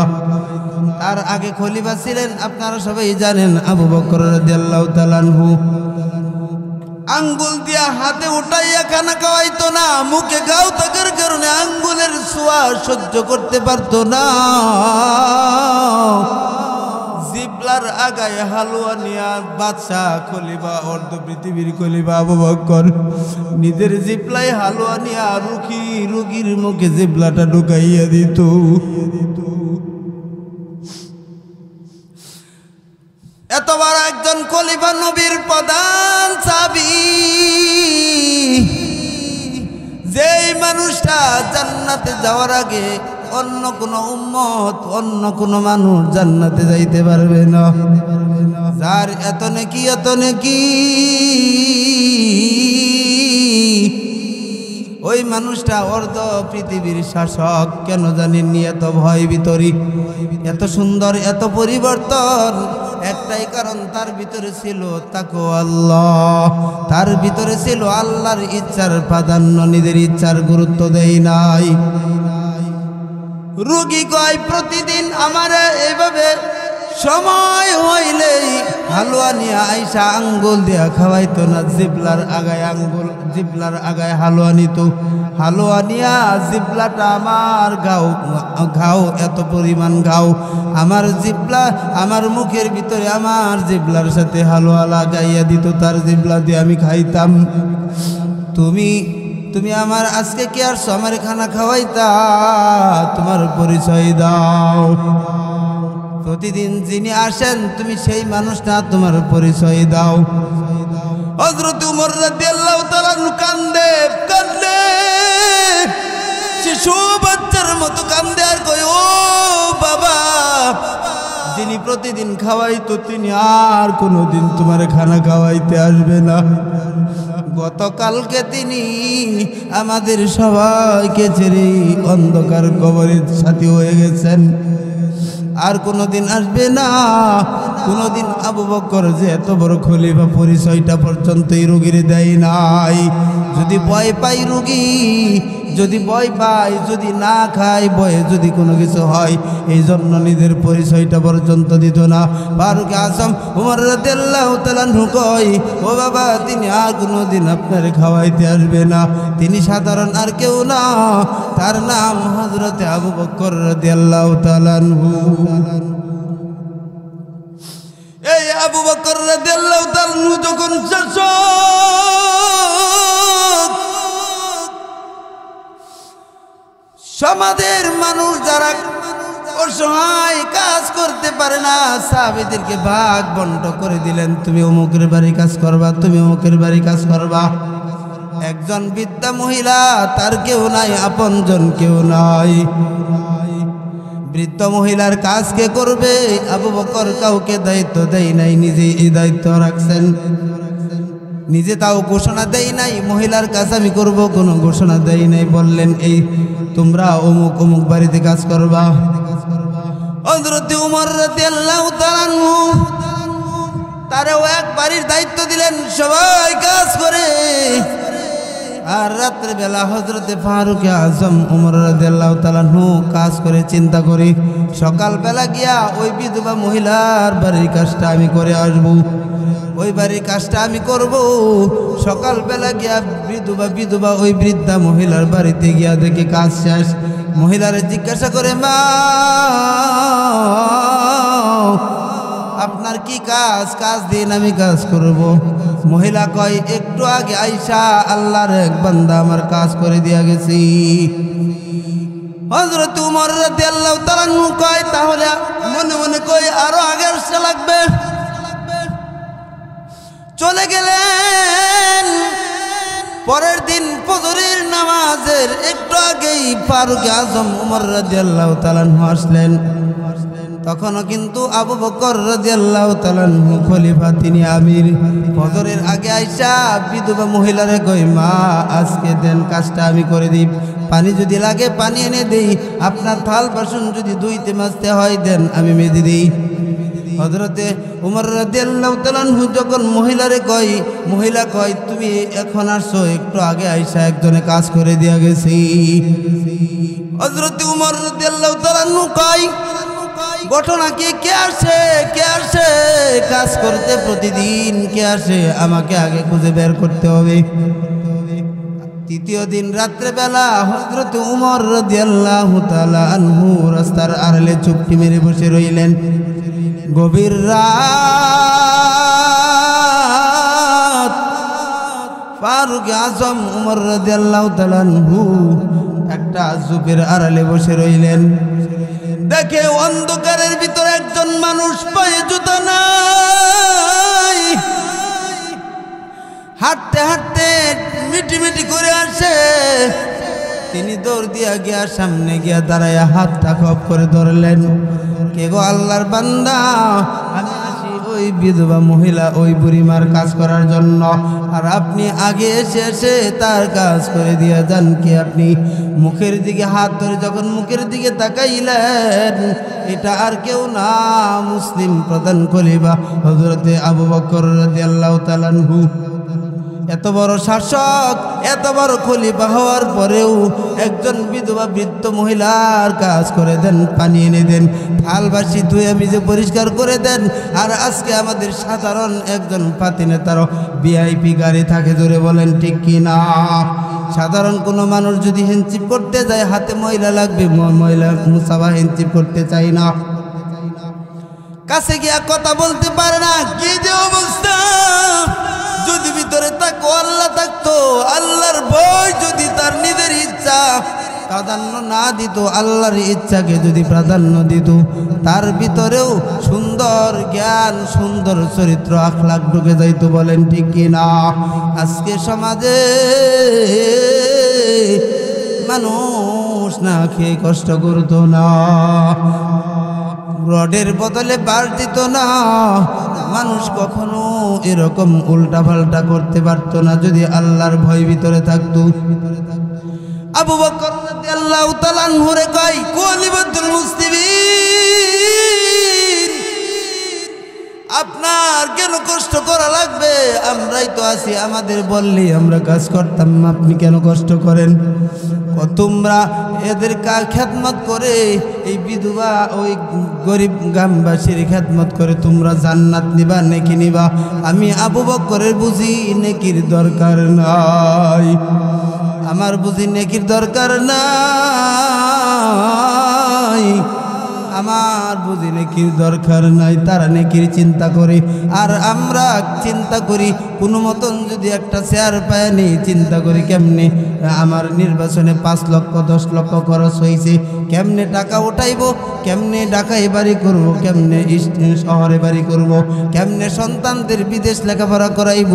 তার আগে খলিফা ছিলেন আপনারা সবাই জানেন আবু বকর রাদিয়াল্লাহু তাআলা আনহু। আঙ্গুল দিয়া হাতে উঠাইয়া খানা খাওয়াইতো না, মুখে ঘাও থাকার কারণে আঙ্গুলের ছোঁয়া সহ্য করতে পারতো না। জিবলার আগায় হালুয়া নিয়া বাদশা খলিফা, অর্ধ পৃথিবীর খলিফা আবু বকর নিজের জিবলায় হালুয়া নিয়া রুগীর মুখে জিবলাটা ঢুকাইয়া দিত। এত বড় একজন খলিফা, নবীর প্রধান সাহাবী, যেই মানুষটা জান্নাতে যাওয়ার আগে অন্য কোনো উম্মত, অন্য কোনো মানুষ জান্নাতে যাইতে পারবে না, যার এত নেকি ওই মানুষটা অর্ধ পৃথিবীর শাসক। কেন জানেননি এত ভয় ভিতরি, এত সুন্দর, এত পরিবর্তন? একটাই কারণ, তার ভিতরে ছিল তাকওয়া আল্লাহ, তার ভিতরে ছিল আল্লাহর ইচ্ছার প্রাধান্য, নিজের ইচ্ছার গুরুত্ব দেয় নাই। রোগী কয় প্রতিদিন আমার এইভাবে সময় হইলেই হালুয়া নিয়ে আইসা আঙ্গুল দিয়া খাওয়াইতো না, জিবলার আগায় হালুয়া নিত। হালুয়া নিয়া জিবলাটা আমার ঘাও এত পরিমাণ ঘাও, আমার জিবলা আমার মুখের ভিতরে আমার জিবলার সাথে হালুয়া লাগাইয়া দিত, তার জিবলা দিয়ে আমি খাইতাম। তুমি আমার আজকে কি আর আমার খানা খাওয়াইতা, তোমার পরিচয় দাও। প্রতিদিন যিনি আসেন তুমি সেই মানুষটা, তোমার পরিচয় দাও। হযরত উমর রাদিয়াল্লাহু তাআলা কান্দে শিশু বাচ্চার মতো কান্দে, আর কয় ও বাবা, যিনি প্রতিদিন খাওয়াইতো তিনি আর কোনোদিন তোমার খানা খাওয়াইতে আসবে না। গতকালকে তিনি আমাদের সবাইকে ছেড়ে অন্ধকার কবরের সাথী হয়ে গেছেন, আর কোনোদিন আসবে না। কোনোদিন আবু বকর যে এত বড় খলিফা পরিচয়টা পর্যন্ত এই রোগীর দেয় নাই। যদি ভয় পাই রোগী, যদি ভয় পাই, যদি না খায়, ভয়ে যদি কোনো কিছু হয়, এই জন্য নিজের পরিচয়টা পর্যন্ত দিত না। ফারুক আজম উমর রাদিয়াল্লাহু তাআলা আনহু কয়, ও বাবা, তিনি আর কোনোদিন আপনার খাওয়াইতে আসবে না, তিনি সাধারণ আর কেউ না, তার নাম হযরত আবু বকর রাদিয়াল্লাহু তাআলা আনহু। এই আবু বকর রাদিয়াল্লাহু তাআলা আনহু যখন সমাজের মানুষ যারা অসহায় কাজ করতে পারে না, সাহাবীদেরকে ভাগ বন্ট করে দিলেন, তুমি অমুকের বাড়ি কাজ করবা, তুমি অমুকের বাড়ি কাজ করবা। একজন বৃদ্ধা মহিলা, তার কেউ নাই, আপনজন কেউ নাই, বৃদ্ধ মহিলার কাজ কে করবে? আবু বকর কাউকে দায়িত্ব দেয় নাই, নিজে এই দায়িত্ব রাখছেন। নিজে তাও ঘোষণা দেয় নাই মহিলার কাজ আমি করব, কোনো ঘোষণা দেয় নাই। বললেন এই তোমরা অমুক অমুক বাড়িতে কাজ করবা। হযরত উমর রাদিয়াল্লাহু তাআলা আনহু তারও এক বাড়ির দায়িত্ব দিলেন, সবাই কাজ করে। আর রাত্রেবেলা হযরতে ফারুক আজম ওমর রাদিয়াল্লাহু তাআলা আনহু কাজ করে চিন্তা করি সকালবেলা গিয়া ওই বিধবা মহিলার বাড়ির কাজটা আমি করে আসব, ওই বাড়ির কাজটা আমি করব। সকালবেলা গিয়া বিধবা ওই বৃদ্ধা মহিলার বাড়িতে গিয়া দেখি কাজ শেষ। মহিলারে জিজ্ঞাসা করে, মা আপনার কি কাজ? কাজ দিন আমি কাজ করব। মহিলা কয়, একটু আগে আইসা আল্লাহর এক বান্দা আমার কাজ করে দিয়া গেছি। হযরত উমর রাদিয়াল্লাহু তাআলা আনহু কয়, তাহলে মনে মনে কই আরো আগে আসতে লাগবে। চলে গেলেন। পরের দিন ফজরের নামাজের একটু আগেই ফারুক আজম ওমর রাদিয়াল্লাহু তাআলা আনহু আসলেন। তখনও কিন্তু আবু বকর রাদিয়াল্লাহু তাআলা আনহু খলিফা, তিনি আমির। ফজরের আগে আইসা বিধবা মহিলারে কই, মা আজকে দেন কাজটা আমি করে দিই, পানি যদি লাগে পানি এনে দেই, আপনার থাল বাসন যদি ধুইতে মাজতে হয় দেন আমি মেজে দিই। হযরতে উমর রাদিয়াল্লাহু তাআলা আনহু যখন মহিলারে কই, মহিলা কয়, তুমি এখন আসছো, একটু আগে আইসা একজনে কাজ করে দিয়া গেছি। হযরতে উমর রাদিয়াল্লাহু তাআলা আনহু কয়, ঘটনা কি? কে আসে কাজ করতে প্রতিদিন? কে আসে? আমাকে আগে খুঁজে বের করতে হবে। তৃতীয় দিন রাত্রেবেলা হযরত উমর রাদিয়াল্লাহু তাআলা আনহু রাস্তার আড়ালে চুপটি মেরে বসে রইলেন। গভীর রাত, ফারুক আজম উমর রাদিয়াল্লাহু তাআলা আনহু একটা ঝোপের আড়ালে বসে রইলেন। দেখে অন্ধকারের ভিতরে একজন মানুষ, পায়ে জুতা নাই, হাঁটতে হাঁটতে মিটি করে আসে। তিনি দৌড় দিয়া গিয়া সামনে গিয়া দাঁড়াইয়া হাতটা খপ করে ধরলেন। কে গো? আল্লাহর বান্দা, আমি আসি ওই বিধবা মহিলা, ওই বুড়িমার কাজ করার জন্য, আর আপনি আগে এসে তার কাজ করে দিয়া যান। কি আপনি? মুখের দিকে হাত ধরে যখন মুখের দিকে তাকাইলেন, এটা আর কেউ না, মুসলিম প্রধান খলিফা হযরতে আবু বকর রাদিয়াল্লাহু তাআলা আনহু। এত বড় শাসক, এত বড় খলিফা হওয়ার পরেও একজন বিধবা বৃদ্ধ মহিলার কাজ করে দেন, পানি এনে দেন, থালবাসি ধুয়ে ভিজে পরিষ্কার করে দেন। আর আজকে আমাদের সাধারণ একজন পাতি নেতারও ভিআইপি গাড়ি থাকে, জোরে বলেন ঠিক কি না? সাধারণ কোনো মানুষ যদি হেনচিপ করতে যায়, হাতে ময়লা লাগবে, ময়লা মুসাফা হেনচিপ করতে চাই না, কাছে গিয়া কথা বলতে পারে না। কি যে অবস্থা! যদি ভিতরে থাকো আল্লাহ থাকতো, আল্লাহর ভয় যদি তার নিজের ইচ্ছা প্রাধান্য না দিত, আল্লাহর ইচ্ছাকে যদি প্রাধান্য দিত, তার ভিতরেও সুন্দর জ্ঞান, সুন্দর চরিত্র, আখলাক ঢুকে যাইতো। বলেন ঠিক কি না? আজকে সমাজে মানুষ না খেয়ে কষ্ট করতো না, রডের বদলে বাস দিত না, মানুষ কখনো এরকম উল্টা পাল্টা করতে পারতো না যদি আল্লাহর ভয় ভিতরে থাকতো। আবু বকর রাদিয়াল্লাহু তাআলা আনহু রে কয়, খলিফাতুল মুসলিমিন, আপনার কেন কষ্ট করা লাগবে? আমরাই তো আছি, আমাদের বললেই আমরা কাজ করতাম, আপনি কেন কষ্ট করেন? তোমরা এদের খেদমত করে, এই বিধবা ওই গরিব গ্রামবাসীর খেদমত করে তোমরা জান্নাত নিবা, নেকি নিবা। আমি আবু বকরের বুঝি নেকির দরকার নাই, আমার বুঝি নেকির দরকার নাই, আমার বুঝি নেকির দরকার নাই। তারা নেকির চিন্তা করে, আর আমরা চিন্তা করি কোনো মতন যদি একটা শেয়ার পায় নেই, চিন্তা করি কেমনে আমার নির্বাচনে 5 লক্ষ 10 লক্ষ খরচ হয়েছে, কেমনে টাকা উঠাইব, কেমনে ঢাকায় বাড়ি করব, কেমনে শহরে বাড়ি করব, কেমনে সন্তানদের বিদেশ লেখাপড়া করাইব।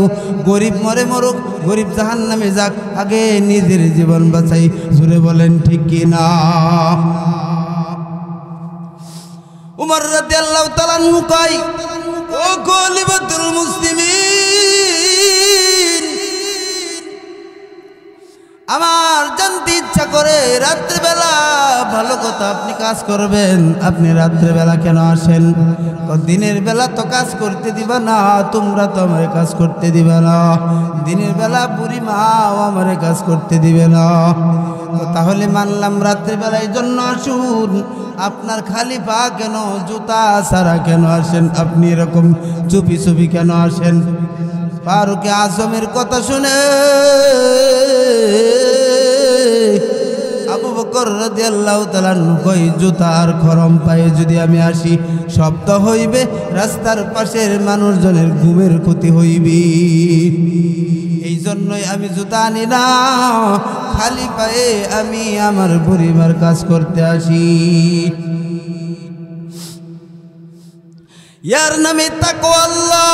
গরিব মরে মরুক, গরিব জাহান্নামে যাক, আগে নিজের জীবন বাঁচাই। জুড়ে বলেন ঠিক কি না? উমর রাদিয়াল্লাহু তাআলা আনহু কয়, ও খলিফাতুল মুসলিমিন, আমার জানতে যদি ইচ্ছা করে রাত্রিবেলা ভালো কথা আপনি কাজ করবেন, আপনি রাত্রিবেলা কেন আসেন? দিনের বেলা তো কাজ করতে দিবা না, তোমরা তো আমার কাজ করতে দিবে না, দিনের বেলা বুড়ি মাও আমার কাজ করতে দিবে না। তাহলে মানলাম রাত্রিবেলা এই জন্য আসুন। আপনার খালি পা কেন, জুতা ছাড়া কেন আসেন? আপনি এরকম চুপি চুপি কেন আসেন? ফারুকে আজমের কথা শুনে আবু বকর রাদিয়াল্লাহু তাআলা কই, জুতার খরম পায়ে যদি আমি আসি, শব্দ হইবে, রাস্তার পাশের মানুষজনের ঘুমের ক্ষতি হইবে। এই জন্যই আমি জুতা আনি না, খালি পায়ে আমি আমার পরিবার কাজ করতে আসি। ইয়ার নামে তাকওয়া আল্লাহ,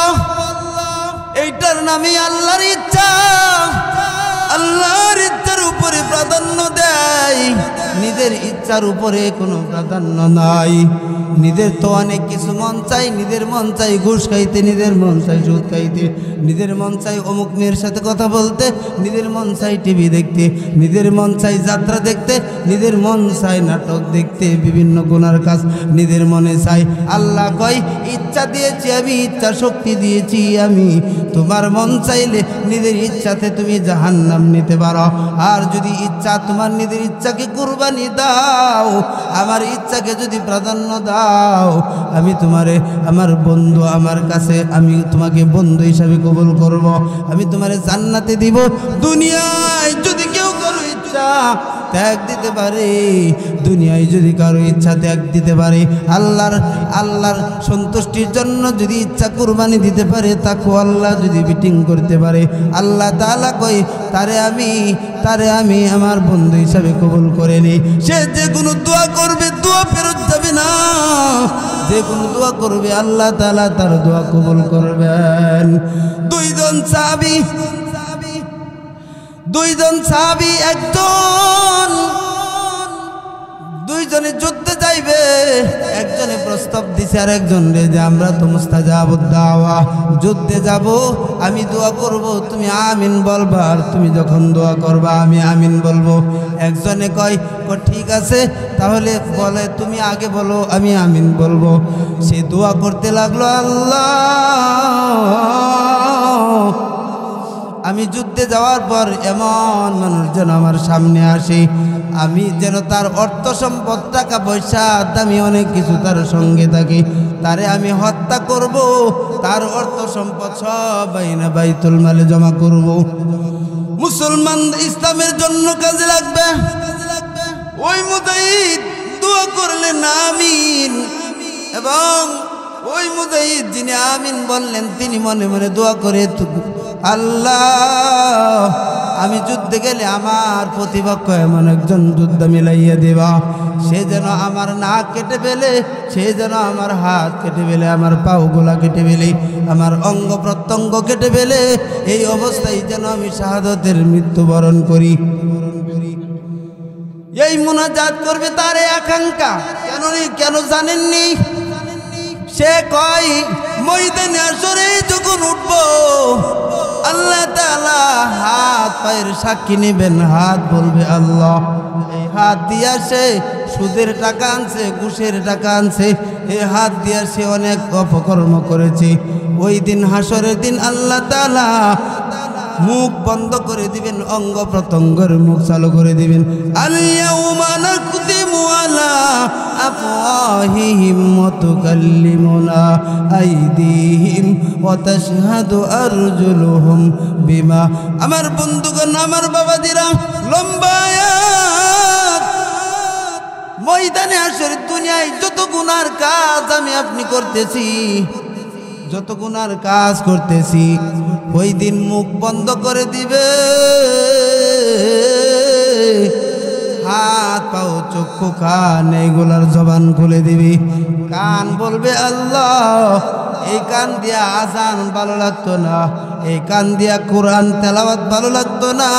এইটার নামে আল্লাহর ইচ্ছা। আল্লাহর ইচ্ছার উপরে প্রাধান্য দেয়, নিজের ইচ্ছার উপরে কোনো প্রাধান্য নাই। নিজের তো অনেক কিছু মন চাই, নিজের মন চাই ঘুষ খাইতে, নিজের মন চাই সুদ খাইতে, নিজের মন চাই অমুক মেয়ের সাথে কথা বলতে, নিজের মন চাই টিভি দেখতে, নিজের মন চাই যাত্রা দেখতে, নিজের মন চাই নাটক দেখতে, বিভিন্ন গুনার কাজ নিজের মনে চাই। আল্লাহ কয়, ইচ্ছা দিয়েছি আমি, ইচ্ছা শক্তি দিয়েছি আমি, তোমার মন চাইলে নিজের ইচ্ছাতে তুমি জাহান্নাম নিতে পারো। আর যদি ইচ্ছা, তোমার নিজের ইচ্ছাকে কুরবানি দাও, আমার ইচ্ছাকে যদি প্রাধান্য দাও, আমি তোমারে আমার বন্ধু, আমার কাছে আমি তোমাকে বন্ধু হিসাবে কবুল করব, আমি তোমারে জান্নাতে দিব। দুনিয়ায় যদি কেউ কারো ইচ্ছা ত্যাগ দিতে পারে, দুনিয়ায় যদি কারো ইচ্ছা ত্যাগ দিতে পারে, আল্লাহর সন্তুষ্টির জন্য যদি ইচ্ছা কুরবানি দিতে পারে, তাকওয়া আল্লাহ যদি বিটিং করতে পারে, আল্লাহ তাআলা কই, তারে আমি আমার বন্ধু হিসাবে কবুল করে নিই। সে যে কোনো দোয়া করবে, দোয়া ফেরত যাবে না। যে কোনো দোয়া করবে, আল্লাহ তাআলা তার দোয়া কবুল করবেন। দুইজন সাহাবী, দুইজনে যুদ্ধে যাইবে, একজনে প্রস্তাব দিছে আর একজন রে যে আমরা তো মুস্তাজাবুদ দাওয়া, যুদ্ধে যাব, আমি দোয়া করব, তুমি আমিন বলবা, আর তুমি যখন দোয়া করবা আমি আমিন বলবো। একজনে কয়, ঠিক আছে, তাহলে বলে তুমি আগে বলো, আমি আমিন বলবো। সে দোয়া করতে লাগলো, আল্লাহ আমি যুদ্ধে যাওয়ার পর এমন মানুষ যেন আমার সামনে আসে, আমি যেন তার অর্থ সম্পদ, টাকা পয়সা, দামি অনেক কিছু তার সঙ্গে থাকে, তারে আমি হত্যা করব, তার অর্থ সম্পদ সব বাইতুল মালে জমা করব। মুসলমান ইসলামের জন্য কাজে লাগবে। ওই মুজাহিদ দোয়া করলেন আমিন, এবং ওই মুজাহিদ যিনি আমিন বললেন, তিনি মনে মনে দোয়া করে, আল্লাহ আমি যুদ্ধে গেলে আমার প্রতিপক্ষ এমন একজন যুদ্ধ মিলাইয়া দেবা, সে যেন আমার নাক কেটে ফেলে, সে যেন আমার হাত কেটে ফেলে, আমার পাওগুলা কেটে ফেলে, আমার অঙ্গ প্রত্যঙ্গ কেটে ফেলে, এই অবস্থায় যেন আমি শাহাদাতের মৃত্যুবরণ করি। এই মুনাজাত করবে তার আকাঙ্ক্ষা। কেন জানেননি? সে কয়, ময়দানে আসরে যখন উঠবো, আল্লাহ তাআলা হাত পায়ের সাক্ষী নেবেন, হাত বলবে আল্লাহ, এই হাত দিয়া সে সুদের টাকা আনছে, ঘুষের টাকা আনছে, এই হাত দিয়া সে অনেক অপকর্ম করেছে। ওই দিন হাসরের দিন আল্লাহ তাআলা মুখ বন্ধ করে দিবেন, অঙ্গ প্রত্যঙ্গের মুখ চালু করে দিবেন। আল-ইয়াউমা নাখতিমু আলা আফওয়াহিহিম ওয়া তুকাল্লিমুনা আইদিহিম ওয়া তাশহাদু আরজুলুহুম বিমা। আমার বন্ধুগণ, আমার বাবাজিরা, লম্বা আয়াত। ময়দানে হাসর, দুনিয়ায় যত গুনার কাজ আমি আপনি করতেছি, যত গুনার কাজ করতেছি, ওই দিন মুখ বন্ধ করে দিবে, হাত পাও চক্ষু কান এইগুলার জবান খুলে দিবি। কান বলবে আল্লাহ, এই কান দিয়া আজান ভালো লাগতো না, এই কান দিয়া কোরআন তেলাওয়াত ভালো লাগতো না,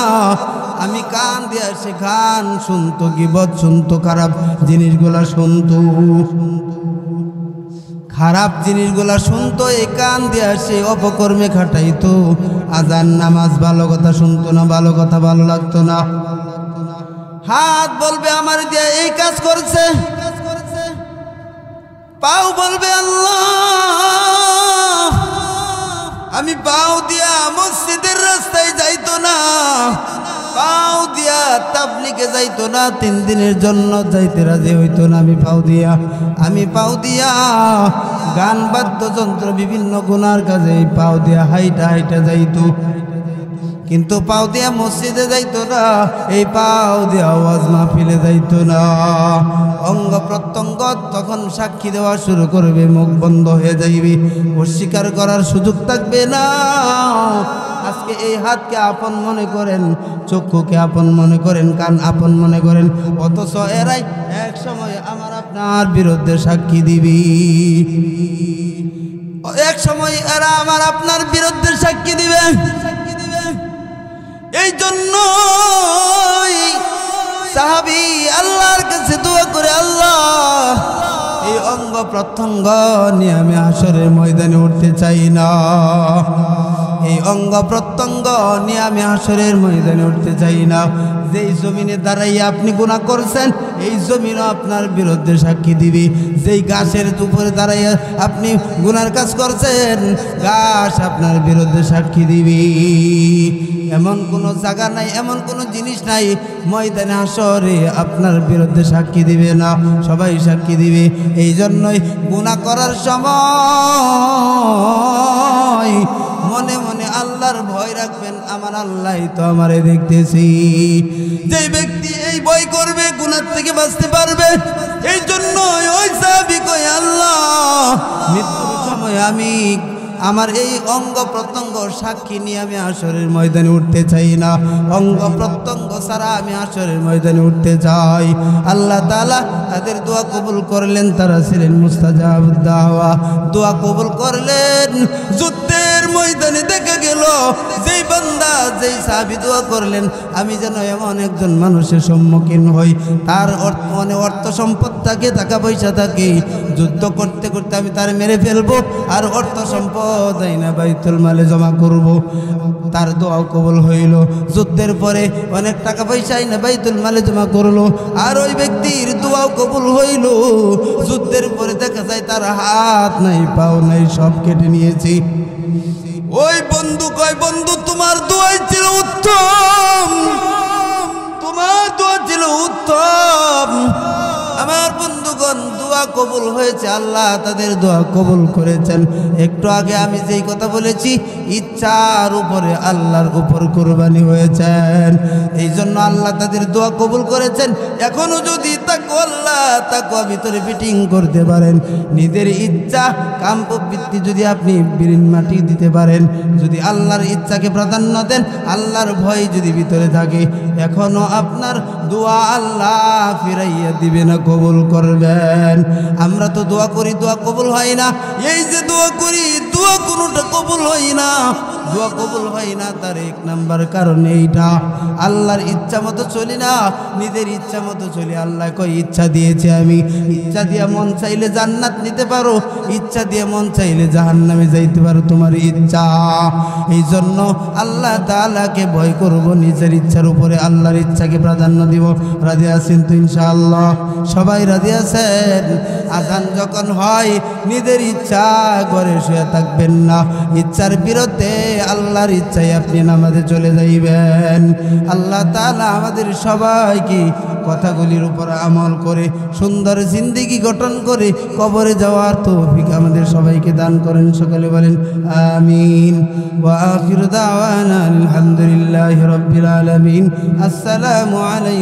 আমি কান দিয়া সে গান শুনতো, গীবত শুনতো, খারাপ জিনিসগুলা শুনতো, খারাপ জিনিসগুলা শুনতো, এই কান দিয়া সে অপকর্মে খাটাইতো, আজান নামাজ ভালো কথা শুনতো না, ভালো কথা ভালো লাগতো না। হাত বলবে আমার দিয়ে এই কাজ করছে, পাও বলবে আল্লাহ আমি পাও দিয়া মসজিদের রাস্তায় যাইতো না, পাও দিয়া তাবলিগে যাইতো না, 3 দিনের জন্য যাইতে রাজি হইতো না। আমি পাও দিয়া গান বাদ্যযন্ত্র বিভিন্ন গুনার কাজে এই পাও দিয়া হাইটা হাইটা যাইতো, কিন্তু পাও দিয়া মসজিদে যাইতো না, এই পাও দিয়া ওয়াজ মাহফিলে যাইতো না। অঙ্গ প্রত্যঙ্গ তখন সাক্ষী দেওয়া শুরু করবে, মুখ বন্ধ হয়ে যাইবে, অস্বীকার করার সুযোগ থাকবে না। আজকে এই হাতকে আপন মনে করেন, চক্ষুকে আপন মনে করেন, কান আপন মনে করেন, অথচ এরাই এক সময় আমার আপনার বিরুদ্ধে সাক্ষী দিবি, এক সময় এরা আমার আপনার বিরুদ্ধে সাক্ষী দিবে। এই জন্য সাহাবী আল্লাহর কাছে দোয়া করে, আল্লাহ এই অঙ্গ প্রত্যঙ্গ নিয়ে আমি হাসরের ময়দানে উঠতে চাই না, এই অঙ্গ প্রত্যঙ্গ নিয়ে আমি হাসরের ময়দানে উঠতে চাই না। যেই জমিনে দাঁড়াইয়া আপনি গুনাহ করছেন এই জমিনও আপনার বিরুদ্ধে সাক্ষী দিবি, যেই গাছের উপরে দাঁড়াইয়া আপনি গুনার কাজ করছেন গাছ আপনার বিরুদ্ধে সাক্ষী দিবি। এমন কোনো জায়গা নাই, এমন কোনো জিনিস নাই ময়দানে হাসরে আপনার বিরুদ্ধে সাক্ষী দিবে না, সবাই সাক্ষী দিবে। এই জন্যই গুনাহ করার সময় মনে মনে আল্লাহর ভয় রাখবেন, আমার আল্লাহ তো আমারে দেখতেছি। যে ব্যক্তি এই ভয় করবে গুনাহ থেকে বাঁচতে পারবে। এই জন্য ওই সাহাবী কয়, আল্লাহ মৃত্যুর সময় আমি আমার এই অঙ্গ প্রত্যঙ্গ সাক্ষী নিয়ে আমি হাসরের ময়দানে উঠতে চাই না, অঙ্গ প্রত্যঙ্গ ছাড়া আমি হাসরের ময়দানে উঠতে চাই। আল্লাহ তাআলা তাদের দোয়া কবুল করলেন, তারা ছিলেন মুস্তাজাবুদ দাওয়া, দোয়া কবুল করলেন। যুদ্ধের ময়দানে দেখা গেল যেই বান্দা যেই সাহাবী দোয়া করলেন, আমি যেন এমন একজন মানুষের সম্মুখীন হই, তার অর্থ সম্পদ থাকে, টাকা পয়সা থাকে, যুদ্ধ করতে করতে আমি তার মেরে ফেলবো, আর অর্থ সম্পদ না বাইতুল মালে জমা করব। তার দোয়াও কবুল হইল। যুদ্ধের পরে অনেক টাকা পয়সা না বাইতুল মালে জমা করলো, আর ওই ব্যক্তির দোয়াও কবুল হইল। যুদ্ধের পরে দেখা যায় তার হাত নাই, পাও নাই, সব কেটে নিয়েছি। ওই বন্ধু কয়, বন্ধু তোমার দোয়াই ছিল উত্তম, তোমার দোয়া ছিল উত্তম। আমার বন্ধুগণ দোয়া কবুল হয়েছে, আল্লাহ তাদের দোয়া কবুল করেছেন। একটু আগে আমি যেই কথা বলেছি, ইচ্ছার উপরে আল্লাহর উপর কুরবানি হয়েছেন, এই জন্য আল্লাহ তাদের দোয়া কবুল করেছেন। এখনো যদি তাকওয়া ভিতরে ফিটিং করতে পারেন, নিজের ইচ্ছা কাম প্রবৃত্তি যদি আপনি বিলীন মাটি দিতে পারেন, যদি আল্লাহর ইচ্ছাকে প্রাধান্য দেন, আল্লাহর ভয় যদি ভিতরে থাকে, এখনো আপনার দোয়া আল্লাহ ফিরাইয়া দিবে না, কবুল করবেন। আমরা তো দোয়া করি, দোয়া কবুল হয় না। এই যে দোয়া করি, দোয়া কোনোটা কবুল হয় না, দোয়া কবুল হয় না, তার 1 নাম্বার কারণ এইটা, আল্লাহর ইচ্ছা মতো চলি না, নিজের ইচ্ছা মতো চলি। আল্লাহ কই, ইচ্ছা দিয়েছে আমি, ইচ্ছা দিয়ে মন চাইলে জান্নাত নিতে পারো, ইচ্ছা দিয়ে মন চাইলে জাহান্নামে যাইতে পারো, তোমার ইচ্ছা। এই জন্য আল্লাহ তাআলাকে ভয় করব, নিজের ইচ্ছার উপরে আল্লাহর ইচ্ছাকে প্রাধান্য দিব। রাজি আছেন তো ইনশাআল্লাহ? সবাই রাজি আছেন? আজান যখন হয় নিজের ইচ্ছা করে শুয়ে থাকবেন না, ইচ্ছার বিরুদ্ধে আল্লাহর ইচ্ছায় আপনি নামাজে চলে যাইবেন। আল্লাহ তাআলা আমাদের সবাইকে কথাগুলির উপর আমল করে সুন্দর জিন্দেগি গঠন করে কবরে যাওয়ার তৌফিক আমাদের সবাইকে দান করেন। সকলে বলেন আমিন। ওয়া আখিরু দাওয়ানা আলহামদুলিল্লাহি রাব্বিল আলামিন। আসসালামু আলাইকুম।